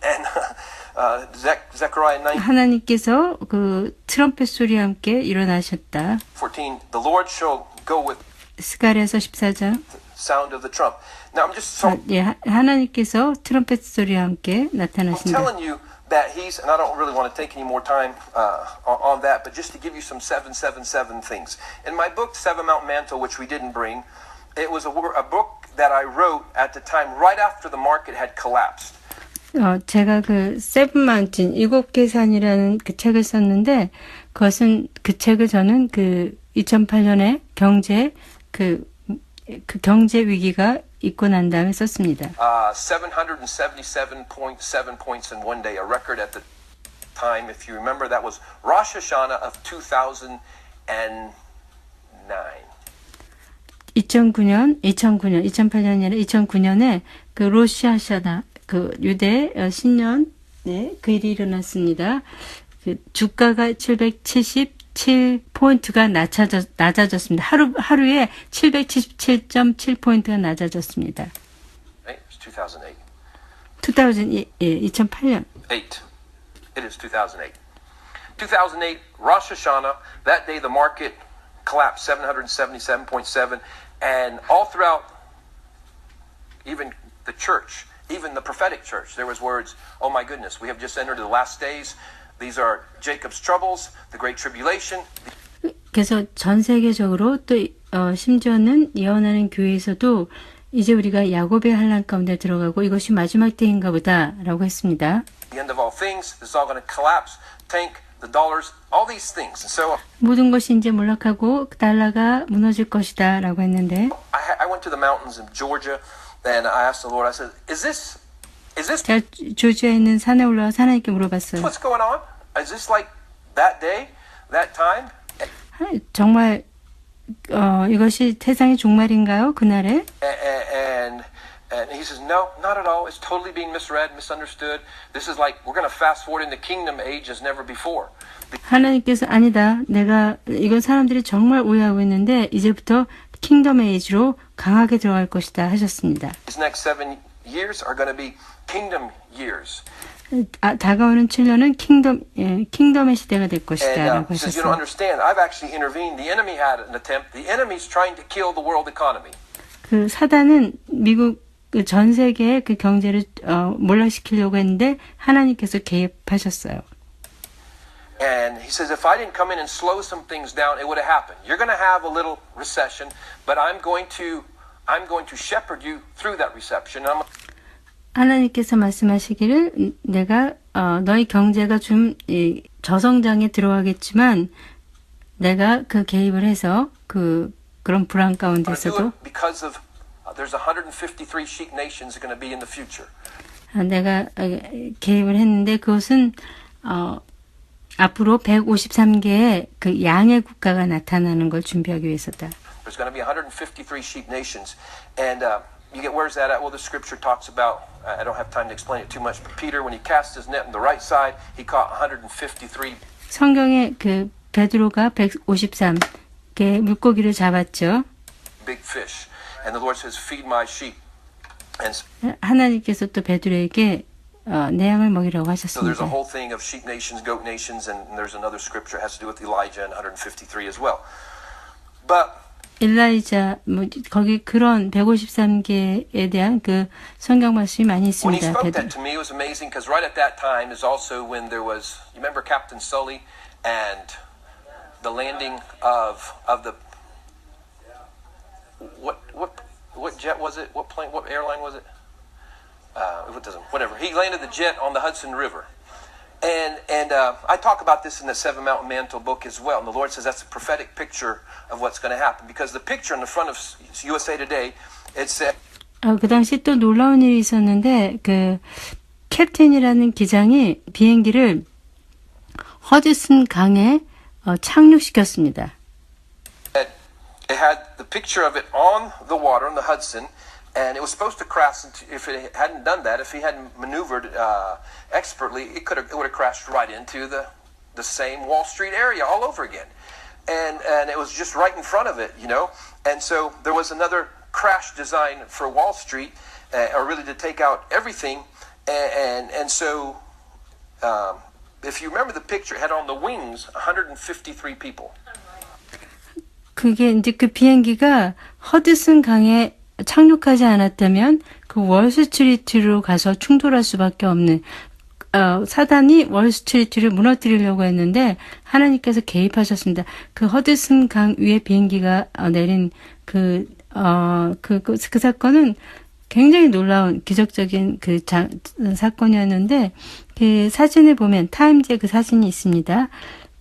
And Zechariah 9. 하나님께서 그 트럼펫 소리와 함께 일어나셨다. 14. The Lord shall go with 스가랴서 14장. sound of the trump. Now I'm just 하나님께서 트럼펫 소리와 함께 나타나신다. telling you that he's, and I don't really want to take any more time on that, but just to give you some 777 things. In my book, Seven Mountain Mantle, which we didn't bring, it was a book that I wrote at the time right after the market had collapsed. 제가 그 세븐 마운틴 일곱 개 산이라는 그 책을 썼는데 그것은 그 책을 저는 그 2008년에 경제 위기가 있고 난 다음에 썼습니다. 777.7 points in one day, a record at the time. If you remember, that was Rosh Hashanah of 2009. 2008년이 아니라 2009년에 그 로시 하샤나 그 유대 신년에 그 일이 일어났습니다. 그 주가가 770 777포인트가 낮아졌습니다. 하루에 777.7포인트가 낮아졌습니다. Right? It's 2008. 2008년. 8. It is 2008. 2008, Rosh Hashanah. That day the market collapsed 777.7, and all throughout, even the church, even the prophetic church, there was words, oh my goodness, we have just entered the last days. These are Jacob's troubles, the great tribulation. 그래서 전 세계적으로 또 심지어는 예언하는 교회에서도 이제 우리가 야곱의 환난 가운데 들어가고 이것이 마지막 때인가 보다라고 했습니다. The end of all things, this is all going to collapse. Tank, the dollars, all these things. And so 모든 것이 이제 몰락하고 달러가 무너질 것이다라고 했는데 I went to the mountains of Georgia, and I asked the Lord. I said, "Is this 제가 조지아에 있는 산에 올라가서 하나님께 물어봤어요. what's going on? Is this like that day, that time?" 정말 이것이 세상의 종말인가요? 그날에? And he says, no, not at all. It's totally being misread, misunderstood. This is like we're going to fast forward into kingdom age as never before. 하나님께서 아니다. 이건 사람들이 정말 오해하고 있는데 이제부터 킹덤 에이지로 강하게 들어갈 것이다 하셨습니다. These next 7 years are going to be kingdom years. 다가오는 7년은 킹덤의 시대가 될 것이다라고 He says, you don't 하셨어요. understand. I've actually intervened. The enemy had an attempt. The enemy's trying to kill the world economy. 그 사단은 미국 전 세계의 그 경제를 몰락시키려고 했는데 하나님께서 개입하셨어요. And he says, if I didn't come in and slow some things down, it would have happened. You're going to have a little recession, but I'm going to shepherd you through that recession. 하나님께서 말씀하시기를 내가 너희 경제가 좀 저성장에 들어가겠지만 내가 그 개입을 해서 그런 불안 가운데서도 because of there's 153 sheep nations going to be in the future. 내가 개입을 했는데 그것은 앞으로 153개의 그 양의 국가가 나타나는 걸 준비하기 위해서다. There's going to be 153 sheep nations, and you get where's that at? Well, the scripture talks about. I don't have time to explain it too much. But Peter, when he cast his net on the right side, he caught 153. 성경에 그 베드로가 153개 물고기를 잡았죠. Big fish, and the Lord says, "Feed my sheep." And 하나님께서 또 베드로에게 내 양을 먹이라고 so there's a 하셨습니다. whole thing of sheep nations, goat nations, and there's another scripture that has to do with Elijah and 153 as well. But 엘라이자 거기 그런 153개에 대한 그 성경 말씀이 많이 when he 있습니다. spoke that to me, it was amazing because right at that time is also when there was. You remember Captain Sully and the landing of the what jet was it? What plane? What airline was it? Whatever. He landed the jet on the Hudson River. And I talk about this in the Seven Mountain Mantle book as well. And the Lord says that's a prophetic picture of what's going to happen. Because the picture on the front of USA Today, it said. 그 당시 또 놀라운 일이 있었는데 그 캡틴이라는 기장이 비행기를 허드슨 강에 착륙시켰습니다. It had the picture of it on the water, on the Hudson. And it was supposed to crash. If it hadn't done that, if he hadn't maneuvered expertly, it would have crashed right into the same Wall Street area all over again. And it was just right in front of it, you know. And so there was another crash design for Wall Street, or really to take out everything. And so, if you remember the picture, it had on the wings 153 people. 그게 이제 그 비행기가 허드슨 강에 착륙하지 않았다면 그 월스트리트로 가서 충돌할 수밖에 없는 사단이 월스트리트를 무너뜨리려고 했는데 하나님께서 개입하셨습니다. 그 허드슨 강 위에 비행기가 내린 그 사건은 굉장히 놀라운 기적적인 사건이었는데 그 사진을 보면 타임즈에 그 사진이 있습니다.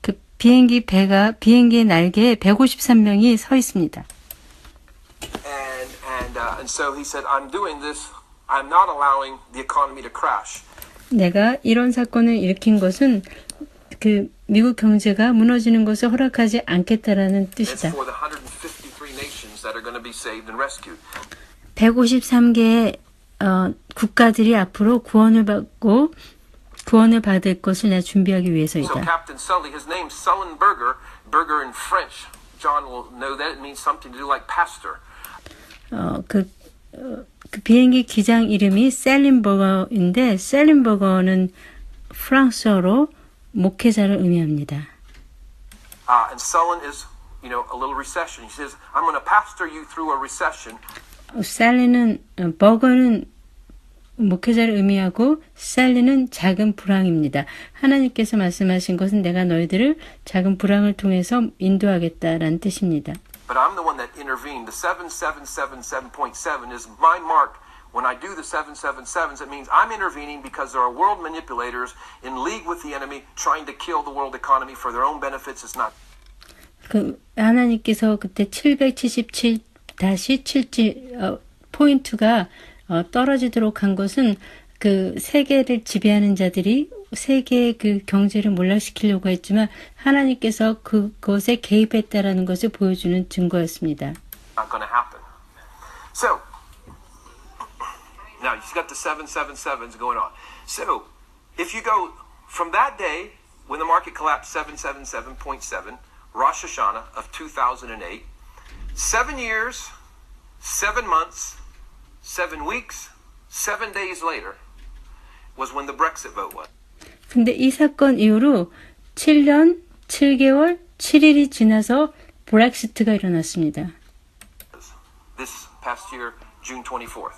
그 비행기의 날개에 153명이 서 있습니다. And so he said, I'm doing this. I'm not allowing the economy to crash. 내가 이런 사건을 일으킨 것은 그 미국 경제가 무너지는 것을 허락하지 않겠다라는 It's 뜻이다. for the 153 nations that are going to be saved and rescued. 153개의 국가들이 앞으로 구원을 받고 구원을 받을 것을 내가 준비하기 So 위해서이다. Captain Sully, his name's Sullenberger. Burger in French, John will know that it means something to do like pastor. 그 비행기 기장 이름이 셀린버거인데 셀린버거는 프랑스어로 목회자를 의미합니다. And Sullen is, a little recession. He says, I'm going to pastor you through a recession. 셀린은 버거는 목회자를 의미하고 셀린은 작은 불황입니다. 하나님께서 말씀하신 것은 내가 너희들을 작은 불황을 통해서 인도하겠다라는 뜻입니다. But I'm the one that intervened. The 7777.7 is my mark. When I do the 777s, it means I'm intervening because there are world manipulators in league with the enemy trying to kill the world economy for their own benefits. It's not. 하나님께서 그때 777-77 포인트가 떨어지도록 한 것은 그 세계를 지배하는 자들이 세계의 그 경제를 몰락시키려고 했지만 하나님께서 그것에 개입했다라는 것을 보여주는 증거였습니다. Not going to happen. So now you've got the 777s going on. So if you go from that day when the market collapsed 777.7, Rosh Hashanah of 2008, 7 years, 7 months, 7 weeks, 7 days later was when the Brexit vote was. 근데 이 사건 이후로 7년, 7개월, 7일이 지나서 브렉시트가 일어났습니다. This past year, June 24th.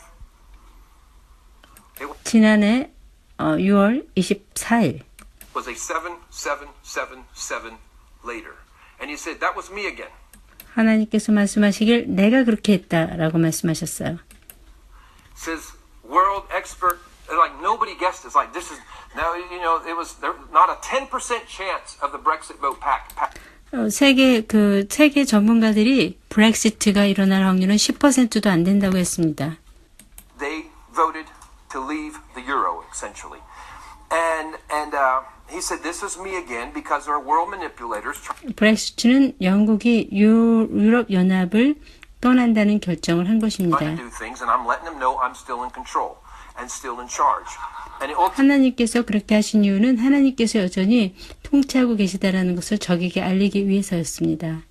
지난해 6월 24일. Was a 7777 later. And he said, that was me again. 하나님께서 말씀하시길 내가 그렇게 했다라고 말씀하셨어요. Says world expert, like nobody guessed. It's like this is now it was there, not a 10% chance of the Brexit vote pass. 세계 전문가들이 브렉시트가 일어날 확률은 10%도 안 된다고 했습니다. They voted to leave the euro essentially, and he said this is me again because there are world manipulators. 브렉시트는 영국이 유럽 연합을 떠난다는 결정을 한 것입니다. Trying to do things, and I'm letting them know I'm still in control and still in charge. 하나님께서 그렇게 하신 이유는 하나님께서 여전히 통치하고 계시다라는 것을 적에게 알리기 위해서였습니다.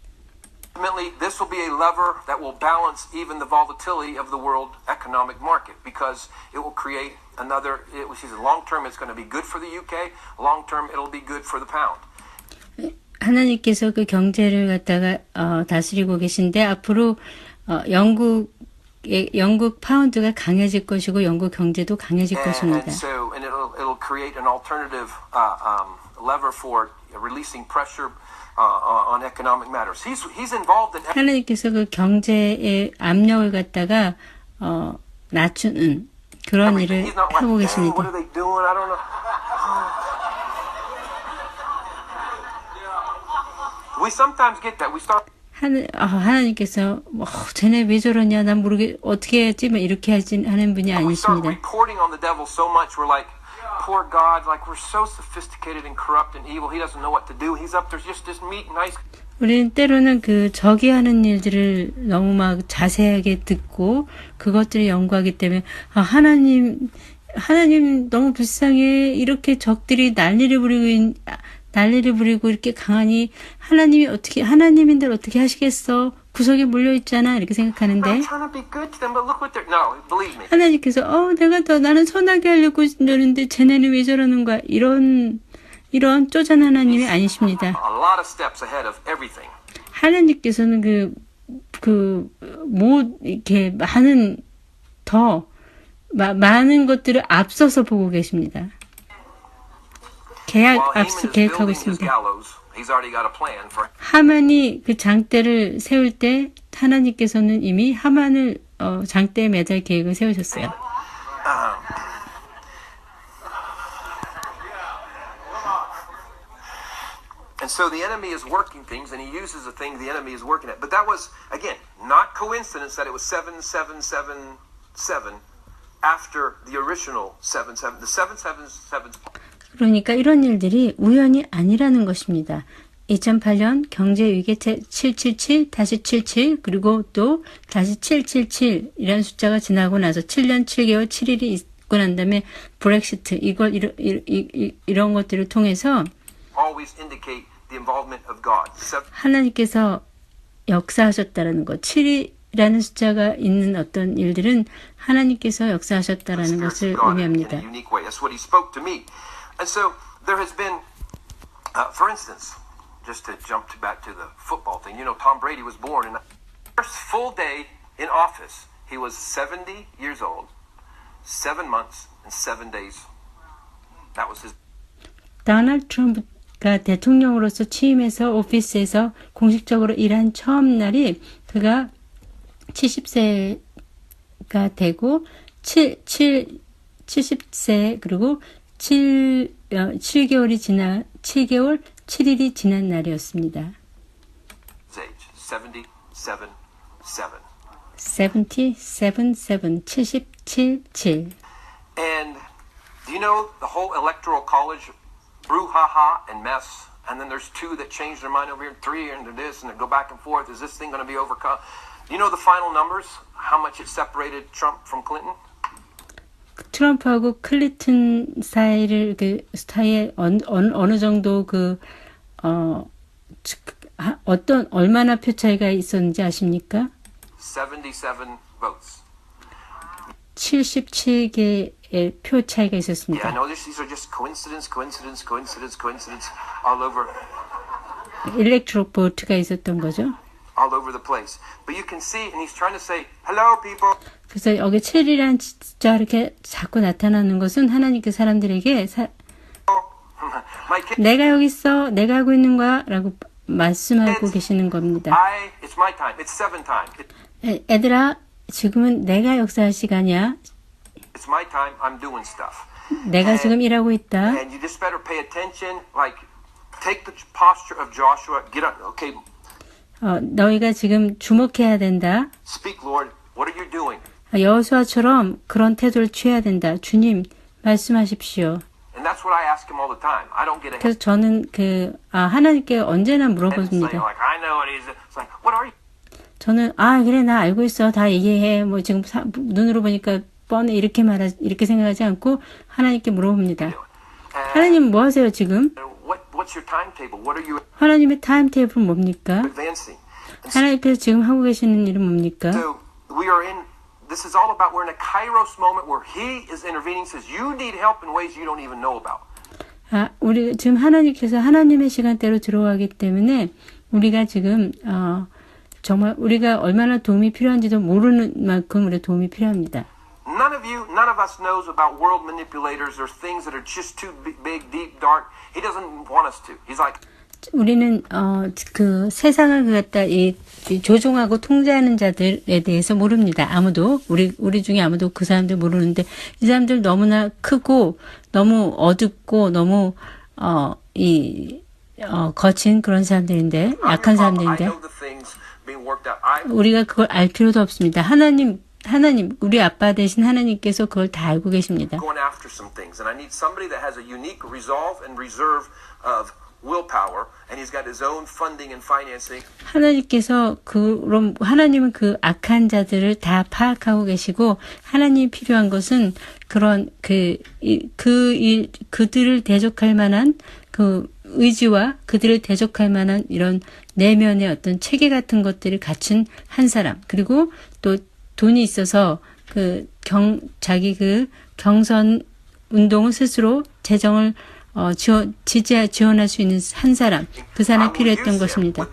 Ultimately, this will be a lever that will balance even the volatility of the world economic market because it will create another. Long term, it's going to be good for the UK. Long term, it'll be good for the pound. 하나님께서 그 경제를 갖다가 다스리고 계신데 앞으로 영국 파운드가 강해질 것이고 영국 경제도 강해질 것입니다. And it'll create an alternative lever for releasing pressure on economic matters. He's involved in. 하나님께서 그 경제의 압력을 갖다가 낮추는 그런 일을 하고 계십니다. What are they doing? I don't know. We sometimes get that. We start. 하나님께서 쟤네 왜 저러냐 난 모르게 어떻게 해야지 이렇게 하는 분이 아니십니다. Reporting on the devil so much we're like poor God, like we're so sophisticated and corrupt and evil. He doesn't know what to do. He's up there just meat and nice. 우리는 때로는 그 적이 하는 일들을 너무 막 자세하게 듣고 그것들을 연구하기 때문에 하나님 너무 불쌍해. 이렇게 적들이 난리를 부리고 이렇게 강하니 하나님인들 어떻게 하시겠어? 구석에 몰려 있잖아. 이렇게 생각하는데 하나님께서 나는 선하게 하려고 저러는데 쟤네는 왜 저러는 거야? 이런 쪼잔 하나님이 아니십니다. 하나님께서는 이렇게 많은 것들을 앞서서 보고 계십니다. 계획하고 있습니다. 하만이 그 장대를 세울 때 하나님께서는 이미 하만을 장대에 매달 계획을 세우셨어요. And so the enemy is working things, and he uses a thing the enemy is working at. But that was, again, not coincidence that it was 7777 after the original 77. The 777. 그러니까 이런 일들이 우연이 아니라는 것입니다. 2008년 경제위기 777, 다시 77, 그리고 또 다시 777이라는 숫자가 지나고 나서 7년 7개월 7일이 있고 죽고 난 다음에 브렉시트 이런 것들을 통해서 always indicate the involvement of God. 하나님께서 역사하셨다라는 것, 7이라는 숫자가 있는 어떤 일들은 하나님께서 역사하셨다라는 것을 의미합니다. In a unique way. That's what he spoke to me. And so there has been, for instance, just to jump back to the football thing, you know, Tom Brady was born in the first full day in office. He was 70 years old, 7 months and 7 days. That was his. 도널드 트럼프가 대통령으로서 취임해서 오피스에서 공식적으로 일한 처음 날이 그가 70세가 되고 70세 그리고 7개월 7일이 지난 날이었습니다. Age 77, 77. And do you know the whole electoral college brouhaha and mess? And then there's 2 that change their mind over here, 3 and they're this, and they go back and forth. Is this thing going to be overcome? You know the final numbers? How much it separated Trump from Clinton? 트럼프하고 클린턴 사이를 사이에 어느 정도 얼마나 표 차이가 있었는지 아십니까? 77 votes. 77개의 표 차이가 있었습니다. Yeah, I know these are just coincidence all over. 일렉트로 보트가 있었던 거죠. All over the place. But you can see, and he's trying to say, hello, people. 그래서 여기 7이라는 숫자 이렇게 자꾸 나타나는 것은 하나님께서 사람들에게 내가 여기 있어, 내가 하고 있는 거야 라고 말씀하고 계시는 겁니다. It's my time. It's 7 time. 애들아, 지금은 내가 역사할 시간이야. It's my time. I'm doing stuff. 내가 지금 일하고 있다. And you just better pay attention. Like, take the posture of Joshua. Get up. Okay. 너희가 지금 주목해야 된다. Speak, Lord. What are you doing? 여호수아처럼 그런 태도를 취해야 된다. 주님, 말씀하십시오. And that's what I ask him all the time. I don't get ahead. 그래서 저는 하나님께 언제나 물어봅니다. Like, I know what he's. It's like, what are you? 저는 그래 나 알고 있어 다 얘기해 뭐 지금 눈으로 보니까 뻔해 이렇게 생각하지 않고 하나님께 물어봅니다. 하나님 뭐 하세요 지금? What's your timetable? What are you 하나님의 타임테이블은 뭡니까? advancing? 하나님께서 지금 하고 계시는 일은 뭡니까? So we are in. This is all about. We're in a Kairos moment where He is intervening. Says you need help in ways you don't even know about. 우리 지금 하나님께서 하나님의 시간대로 들어가기 때문에 우리가 지금 정말 우리가 얼마나 도움이 필요한지도 모르는 만큼 우리 도움이 필요합니다. None of us knows about world manipulators or things that are just too big, deep, dark. He doesn't want us to. He's like. 우리는 그 세상을 갖다 이 조종하고 통제하는 자들에 대해서 모릅니다. 아무도 우리 중에 아무도 그 사람들 모르는데 이 사람들 너무나 크고 너무 어둡고 너무 거친 그런 사람들인데 약한 사람들인데 우리가 그걸 알 필요도 없습니다. 하나님 우리 아빠 대신 하나님께서 그걸 다 알고 계십니다. Going after some things, and I need somebody that has a unique resolve and reserve of willpower, and he's got his own funding and financing. 하나님은 그 악한 자들을 다 파악하고 계시고 하나님이 필요한 것은 그런 그들을 대적할 만한 그 의지와 그들을 대적할 만한 이런 내면의 어떤 체계 같은 것들을 갖춘 한 사람 그리고 또 돈이 있어서 자기 경선 운동을 스스로 재정을 지원할 수 있는 한 사람, 그 사람이 필요했던 것입니다.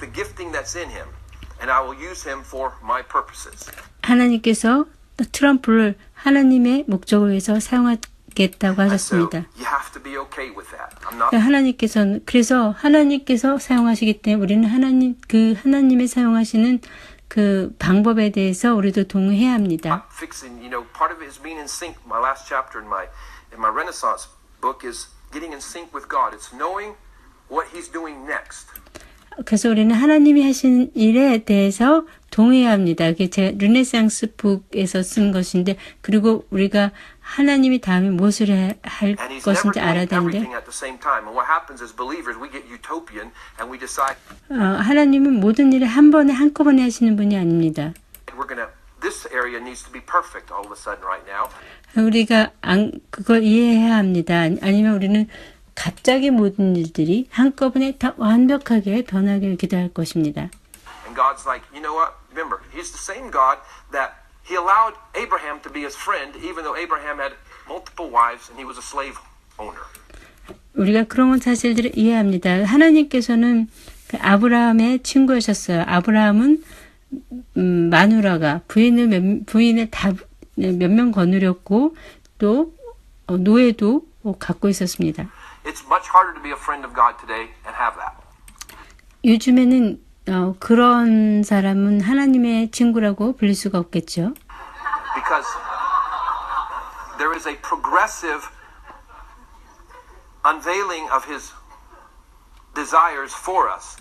하나님께서 트럼프를 하나님의 목적을 위해서 사용하겠다고 하셨습니다. 그래서 하나님께서 사용하시기 때문에 우리는 하나님의 사용하시는 그 방법에 대해서 우리도 동의해야 합니다. Part of it is being in sync. My last chapter in my Renaissance book is getting in sync with God. It's knowing what He's doing next. 그래서 우리는 하나님이 하신 일에 대해서 동의해야 합니다. 그게 제 르네상스 북에서 쓴 것인데, 그리고 우리가 하나님이 다음에 무엇을 할 것인지 알아야 되는데, 하나님은 모든 일을 한꺼번에 하시는 분이 아닙니다. this area needs to be perfect all of a sudden right now. 우리가 그걸 이해해야 합니다. 아니면 우리는 갑자기 모든 일들이 한꺼번에 다 완벽하게 변하기를 기도할 것입니다. And God's like, you know what? Remember, He's the same God that He allowed Abraham to be His friend, even though Abraham had multiple wives and he was a slave owner. 우리가 그런 사실들을 이해합니다. 하나님께서는 그 아브라함의 친구하셨어요. 아브라함은 마누라가 부인을 다 몇 명 거느렸고 또 노예도 갖고 있었습니다. It's much harder to be a friend of God today and have that. 요즘에는 그런 사람은 하나님의 친구라고 불릴 수가 없겠죠. Because there is a progressive unveiling of His desires for us.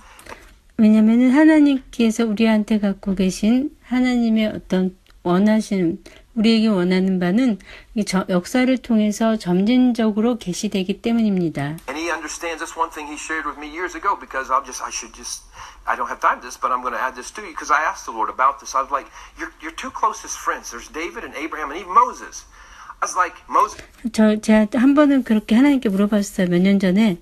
왜냐하면 하나님께서 우리한테 갖고 계신 하나님의 어떤 원하시는 우리에게 원하는 바는 이 역사를 통해서 점진적으로 계시되기 때문입니다. And He understands this one thing He shared with me years ago because I don't have time for this, but I'm going to add this to you because I asked the Lord about this. I was like, your two closest friends, there's David and Abraham and even Moses. I was like, Moses. 제가 한 번은 그렇게 하나님께 물어봤어요. 몇 년 전에.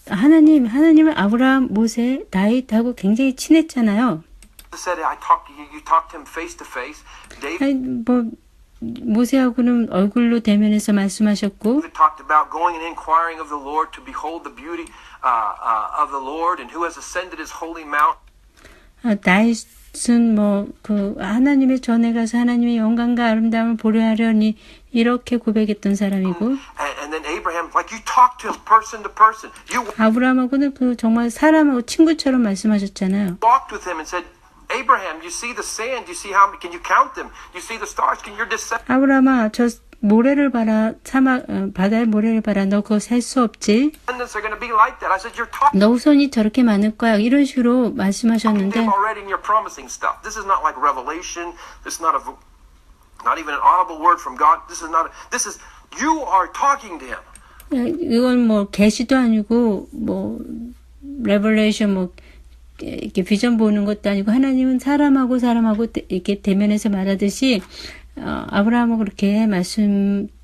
하나님은 아브라함, 모세, 다윗하고 굉장히 친했잖아요. Said you talked to him face to face. David 모세하고는 얼굴로 대면해서 말씀하셨고, talked about going and inquiring of the Lord to behold the beauty of the Lord and who has ascended His holy mount. 다윗은 하나님의 전에 가서 하나님의 영광과 아름다움을 보려 하려니 이렇게 고백했던 사람이고, And then Abraham, like you talked to him person to person. You 아브라함하고는 정말 사람하고 친구처럼 말씀하셨잖아요. walked with him and said, Abraham, you see the sand? You see can you count them? You see the stars? Can you descend? 아브라함아, 저 모래를 봐라, 바다의 모래를 봐라. 너 그거 셀 수 없지? Descendants are going to be like that. I said, you're talking 너 후손이 저렇게 많을 거야. 이런 식으로 to 말씀하셨는데, them already and you're promising stuff. This is not like revelation. This is not even an audible word from God. This is you are talking to him. 이건 계시도 아니고 레벨레이션 이렇게 비전 보는 것도 아니고 하나님은 사람하고 이렇게 대면해서 말하듯이 아브라함하고 그렇게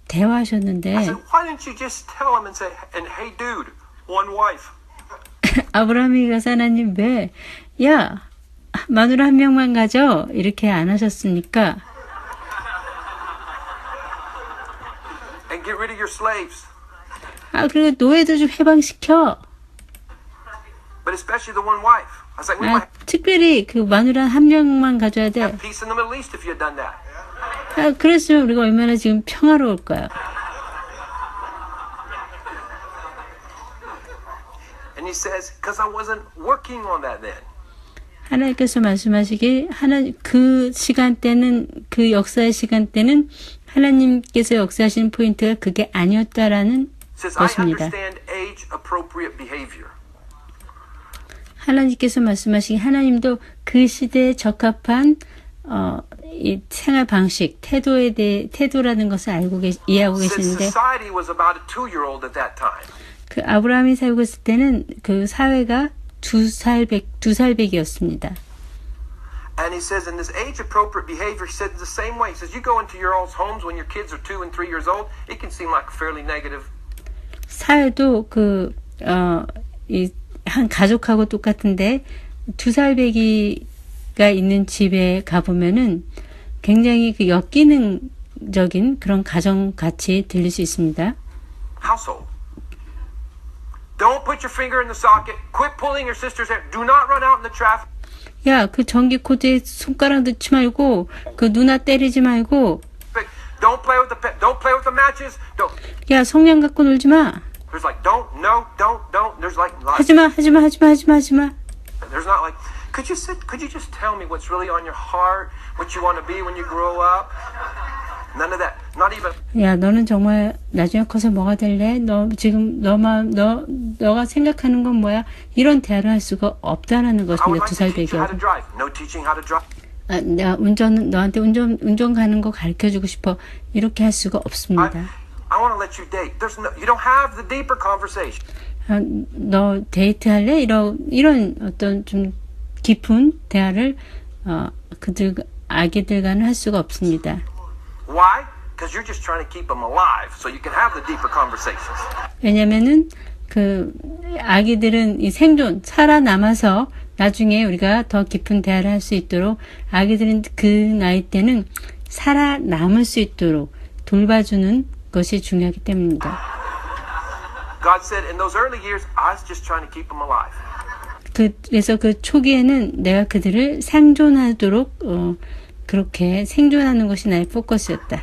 대화하셨는데 I said, why didn't you just tell him and say, and hey dude, one wife. 아브라함이 가서 하나님 왜 마누라 한 명만 가져 이렇게 안 하셨습니까? And get rid of your slaves. 그리고 노예도 좀 해방시켜. But especially the one wife. I was like, we might 특별히 그 마누라 한 명만 가져야 돼. have peace in the Middle East if you had done that. 그랬으면 우리가 얼마나 지금 평화로울까요? And he says, because I wasn't working on that then. 하나님께서 말씀하시길 그 시간대는 그 역사의 시간대는 하나님께서 역사하시는 포인트가 그게 아니었다라는 Says, I 것입니다. understand age appropriate behavior. 하나님께서 말씀하시길 하나님도 그 시대에 적합한 이 생활 방식, 태도라는 것을 이해하고 Says 계시는데 society was about a 2-year-old at that time. 그 아브라함이 살고 있을 때는 그 사회가 두 살백이었습니다. And he says, in this age-appropriate behavior, he said in the same way. He says, you go into your all's homes when your kids are 2 and 3 years old, it can seem like fairly negative. 사회도 한 가족하고 똑같은데 2살배기가 있는 집에 가보면은 굉장히 그 역기능적인 그런 가정같이 들릴 수 있습니다. Household. Don't put your finger in the socket. Quit pulling your sister's hair. Do not run out in the traffic. 야, 그 전기 코드에 손가락 넣지 말고 그 누나 때리지 말고 Don't play with the matches. Don't. 야, 성냥 갖고 놀지 마. There's like don't. There's like 하지 마. there's not like could you just tell me what's really on your heart, what you want to be when you grow up? None of that. Not even. 야, 너는 정말 나중에 커서 뭐가 될래? 너 지금 너가 생각하는 건 뭐야? 이런 대화를 할 수가 없다라는 I would 것입니다. like to teach you how 2살배기하고. to drive. No teaching how to drive. 내가 너한테 운전 가는 거 가르쳐주고 싶어. 이렇게 할 수가 없습니다. I want to let you date. You don't have the deeper conversation. 너 데이트할래? 이런 어떤 좀 깊은 대화를 아기들과는 할 수가 없습니다. Why? Because you're just trying to keep them alive so you can have the deeper conversations. 왜냐면은 그 아기들은 이 생존 살아남아서 나중에 우리가 더 깊은 대화를 할 수 있도록 아기들은 그 나이 때는 살아남을 수 있도록 돌봐주는 것이 중요하기 때문입니다. God said in those early years, I was just trying to keep them alive. 그래서 그 초기에는 내가 그들을 생존하도록 그렇게 생존하는 것이 나의 포커스였다.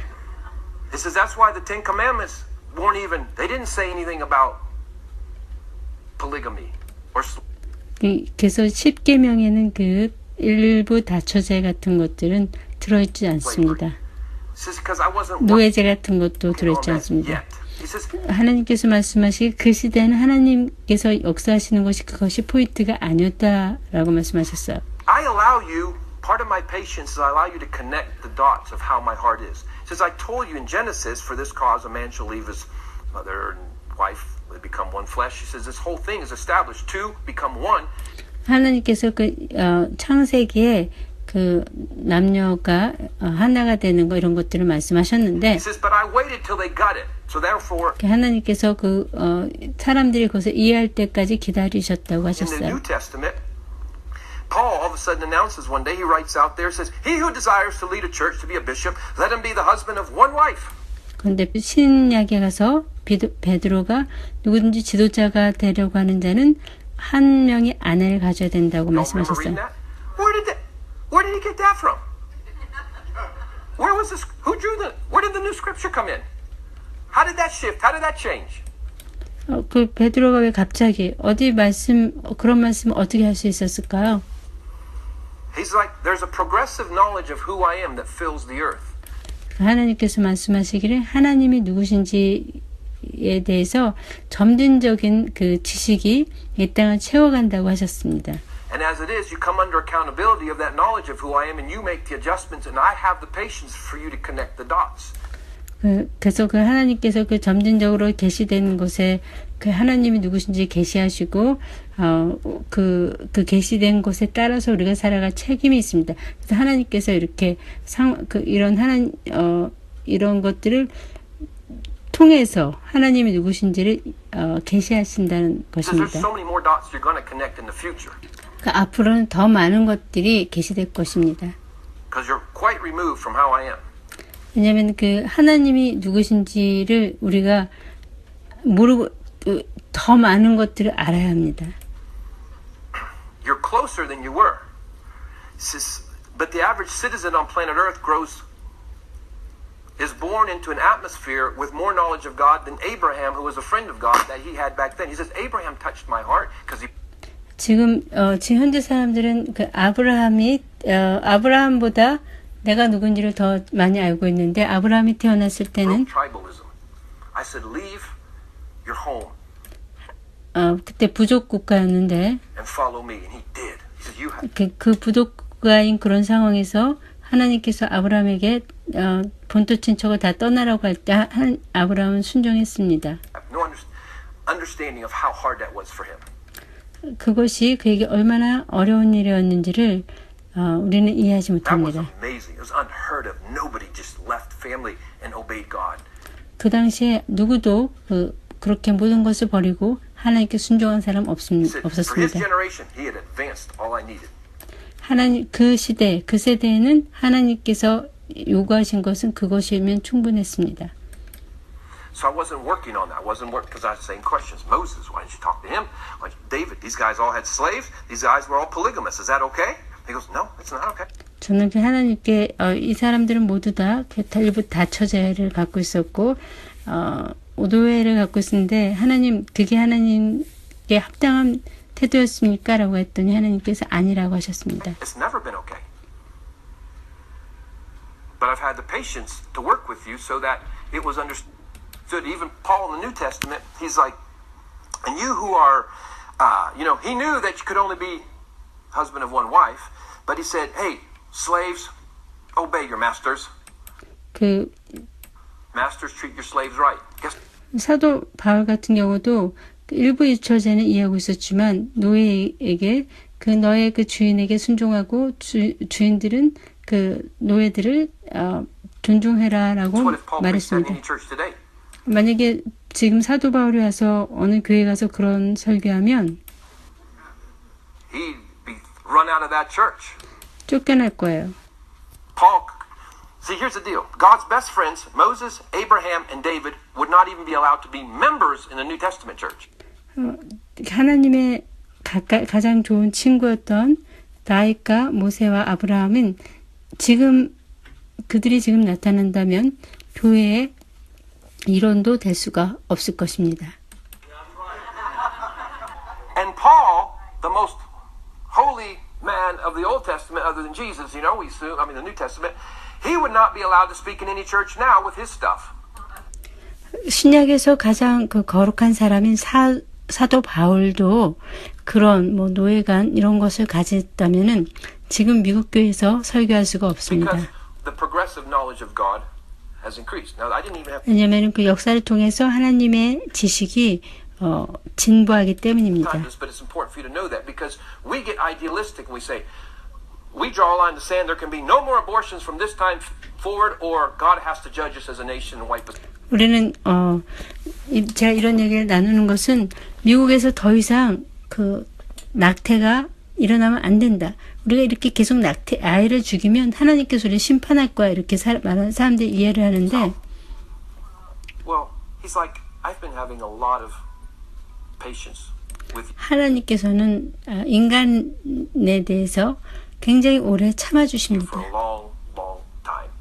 It says that's why the Ten Commandments weren't even, they didn't say anything about polygamy or 그래서 10계명에는 그 일부 다처제 같은 것들은 들어있지 않습니다. 노예제 같은 것도 들어있지 않습니다. 하나님께서 말씀하시기 그 시대는 하나님께서 역사하시는 것이 그것이 포인트가 아니었다라고 말씀하셨어요. I allow you, part of my patience is I allow you to connect the dots of how my heart is. It says I told you in Genesis, for this cause a man shall leave his mother and wife, they become one flesh. He says this whole thing is established, two become one. 하나님께서 그 창세기에 그 남녀가 하나가 되는 거 이런 것들을 말씀하셨는데 He says, but I waited till they got it. So therefore, 하나님께서 그 사람들이 그것을 이해할 때까지 기다리셨다고 in the 하셨어요. New Testament, Paul all of a sudden announces one day, he writes out there, says, he who desires to lead a church to be a bishop, let him be the husband of one wife. 그런데 신약에 가서 베드로가 누구든지 지도자가 되려고 하는 자는 한 명의 아내를 가져야 된다고 Don't remember reading 말씀하셨어요. that? Where did he get that from? Where was this? Where did the new scripture come in? How did that shift? How did that change? 그 베드로가 왜 갑자기 어디 그런 말씀을 어떻게 할 수 있었을까요? He's like, there's a progressive knowledge of who I am that fills the earth. 하나님께서 말씀하시기를 하나님이 누구신지에 대해서 점진적인 그 지식이 이 땅을 채워간다고 하셨습니다. And as it is, you come under accountability of that knowledge of who I am and you make the adjustments and I have the patience for you to connect the dots. 그래서 그 하나님께서 그 점진적으로 계시된 곳에 그 하나님이 누구신지 계시하시고 그 계시된 곳에 따라서 우리가 살아갈 책임이 있습니다. 그래서 하나님께서 이렇게 이런 것들을 통해서 하나님이 누구신지를 계시하신다는 것입니다. There's so many more dots you're going to connect in the future. 그 앞으로는 더 많은 것들이 계시될 것입니다. Because you're quite removed from how I am. 왜냐하면 그 하나님이 누구신지를 우리가 모르고 더 많은 것들을 알아야 합니다. You're closer than you were. But the average citizen on planet Earth is born into an atmosphere with more knowledge of God than Abraham, who was a friend of God, that he had back then. He says, Abraham touched my heart because he. 지금 현재 사람들은 그 아브라함보다 내가 누군지를 더 많이 알고 있는데 아브라함이 태어났을 때는 Tribalism. I said, leave your home 그때 부족 국가였는데 and follow me, and he did. He said, you have. 그 부족 국가인 그런 상황에서 하나님께서 아브라함에게 본토 친척을 다 떠나라고 할 때 아브라함은 순종했습니다. No understanding of how hard that was for him. 그것이 그에게 얼마나 어려운 일이었는지를 우리는 이해하지 That was 못합니다. amazing. It was unheard of. Nobody just left family and obeyed God. 그 당시에 누구도 그렇게 모든 것을 버리고 하나님께 순종한 사람 He said, for his 없었습니다. generation, he had advanced all I needed. 하나님 그 시대 그 세대에는 하나님께서 요구하신 것은 그것이면 충분했습니다. So I wasn't working on that. I wasn't working because I was saying questions. Moses, why didn't you talk to him? David, these guys all had slaves. These guys were all polygamous. Is that okay? He goes, no, it's not okay. 저는 그 하나님께 이 사람들은 모두 다 일부 다처제를 갖고 있었고 오도회를 갖고 있었는데 하나님 그게 하나님께 합당한 태도였습니까? 라고 했더니 하나님께서 아니라고 하셨습니다. It's never been okay. But I've had the patience to work with you so that it was understood. Even Paul in the New Testament, he's like, and you who are, he knew that you could only be husband of one wife, but he said, hey, slaves, obey your masters. Masters treat your slaves right. Guess 사도 바울 같은 경우도 일부 유처제는 이해하고 있었지만 노예에게 너의 그 주인에게 순종하고 주인들은 그 노예들을 존중해라라고 That's what if Paul preached that in 말했습니다. any church today? 만약에 지금 사도 바울이 와서 어느 교회 가서 그런 설교하면 He'd be run out of that church. 쫓겨날 거예요. Paul, see, here's the deal. God's best friends, Moses, Abraham, and David, would not even be allowed to be members in the New Testament church. 하나님의 가장 좋은 친구였던 다윗과 모세와 아브라함은 그들이 지금 나타난다면 교회의 일원도 될 수가 없을 것입니다. And Paul, the most holy man of the Old Testament, other than Jesus, the New Testament, he would not be allowed to speak in any church now with his stuff. 신약에서 가장 그 거룩한 사람인 사도 바울도 그런 노예관 이런 것을 가졌다면은 지금 미국 교회에서 설교할 수가 없습니다. Because the progressive knowledge of God has increased. Now, I didn't even have 왜냐하면 그 역사를 통해서 하나님의 지식이 진보하기 때문입니다. time this, but it's important for you to know that because we get idealistic when we say we draw a line in the sand. There can be no more abortions from this time forward, or God has to judge us as a nation and wipe us. 우리는 제가 이런 얘기를 나누는 것은 미국에서 더 이상 그 낙태가 일어나면 안 된다. 우리가 이렇게 계속 아이를 죽이면 하나님께서 우리를 심판할 거야. 이렇게 말하는 사람들이 이해를 하는데 Well, he's like, I've been having a lot of patience with you 하나님께서는 인간에 대해서 굉장히 오래 for 참아주십니다. a long, long time.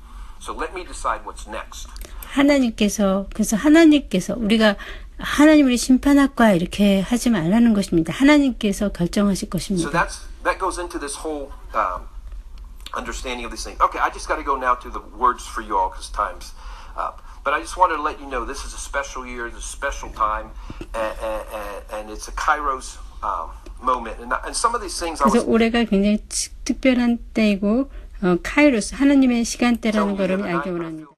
So let me decide what's next. 그래서 하나님께서 우리가 하나님을 심판할 거야 이렇게 하지 말라는 것입니다. 하나님께서 결정하실 So 것입니다. that goes into this whole understanding of this thing. Okay, I just got to go now to the words for you all because time's up. But I just wanted to let you know this is a special year, it's a special time, and it's a Kairos moment. And some of these things I 그래서 was 올해가 굉장히 특별한 때이고 카이로스 하나님의 시간대라는 telling you 것을 the other 알기 night, but I 원합니다. feel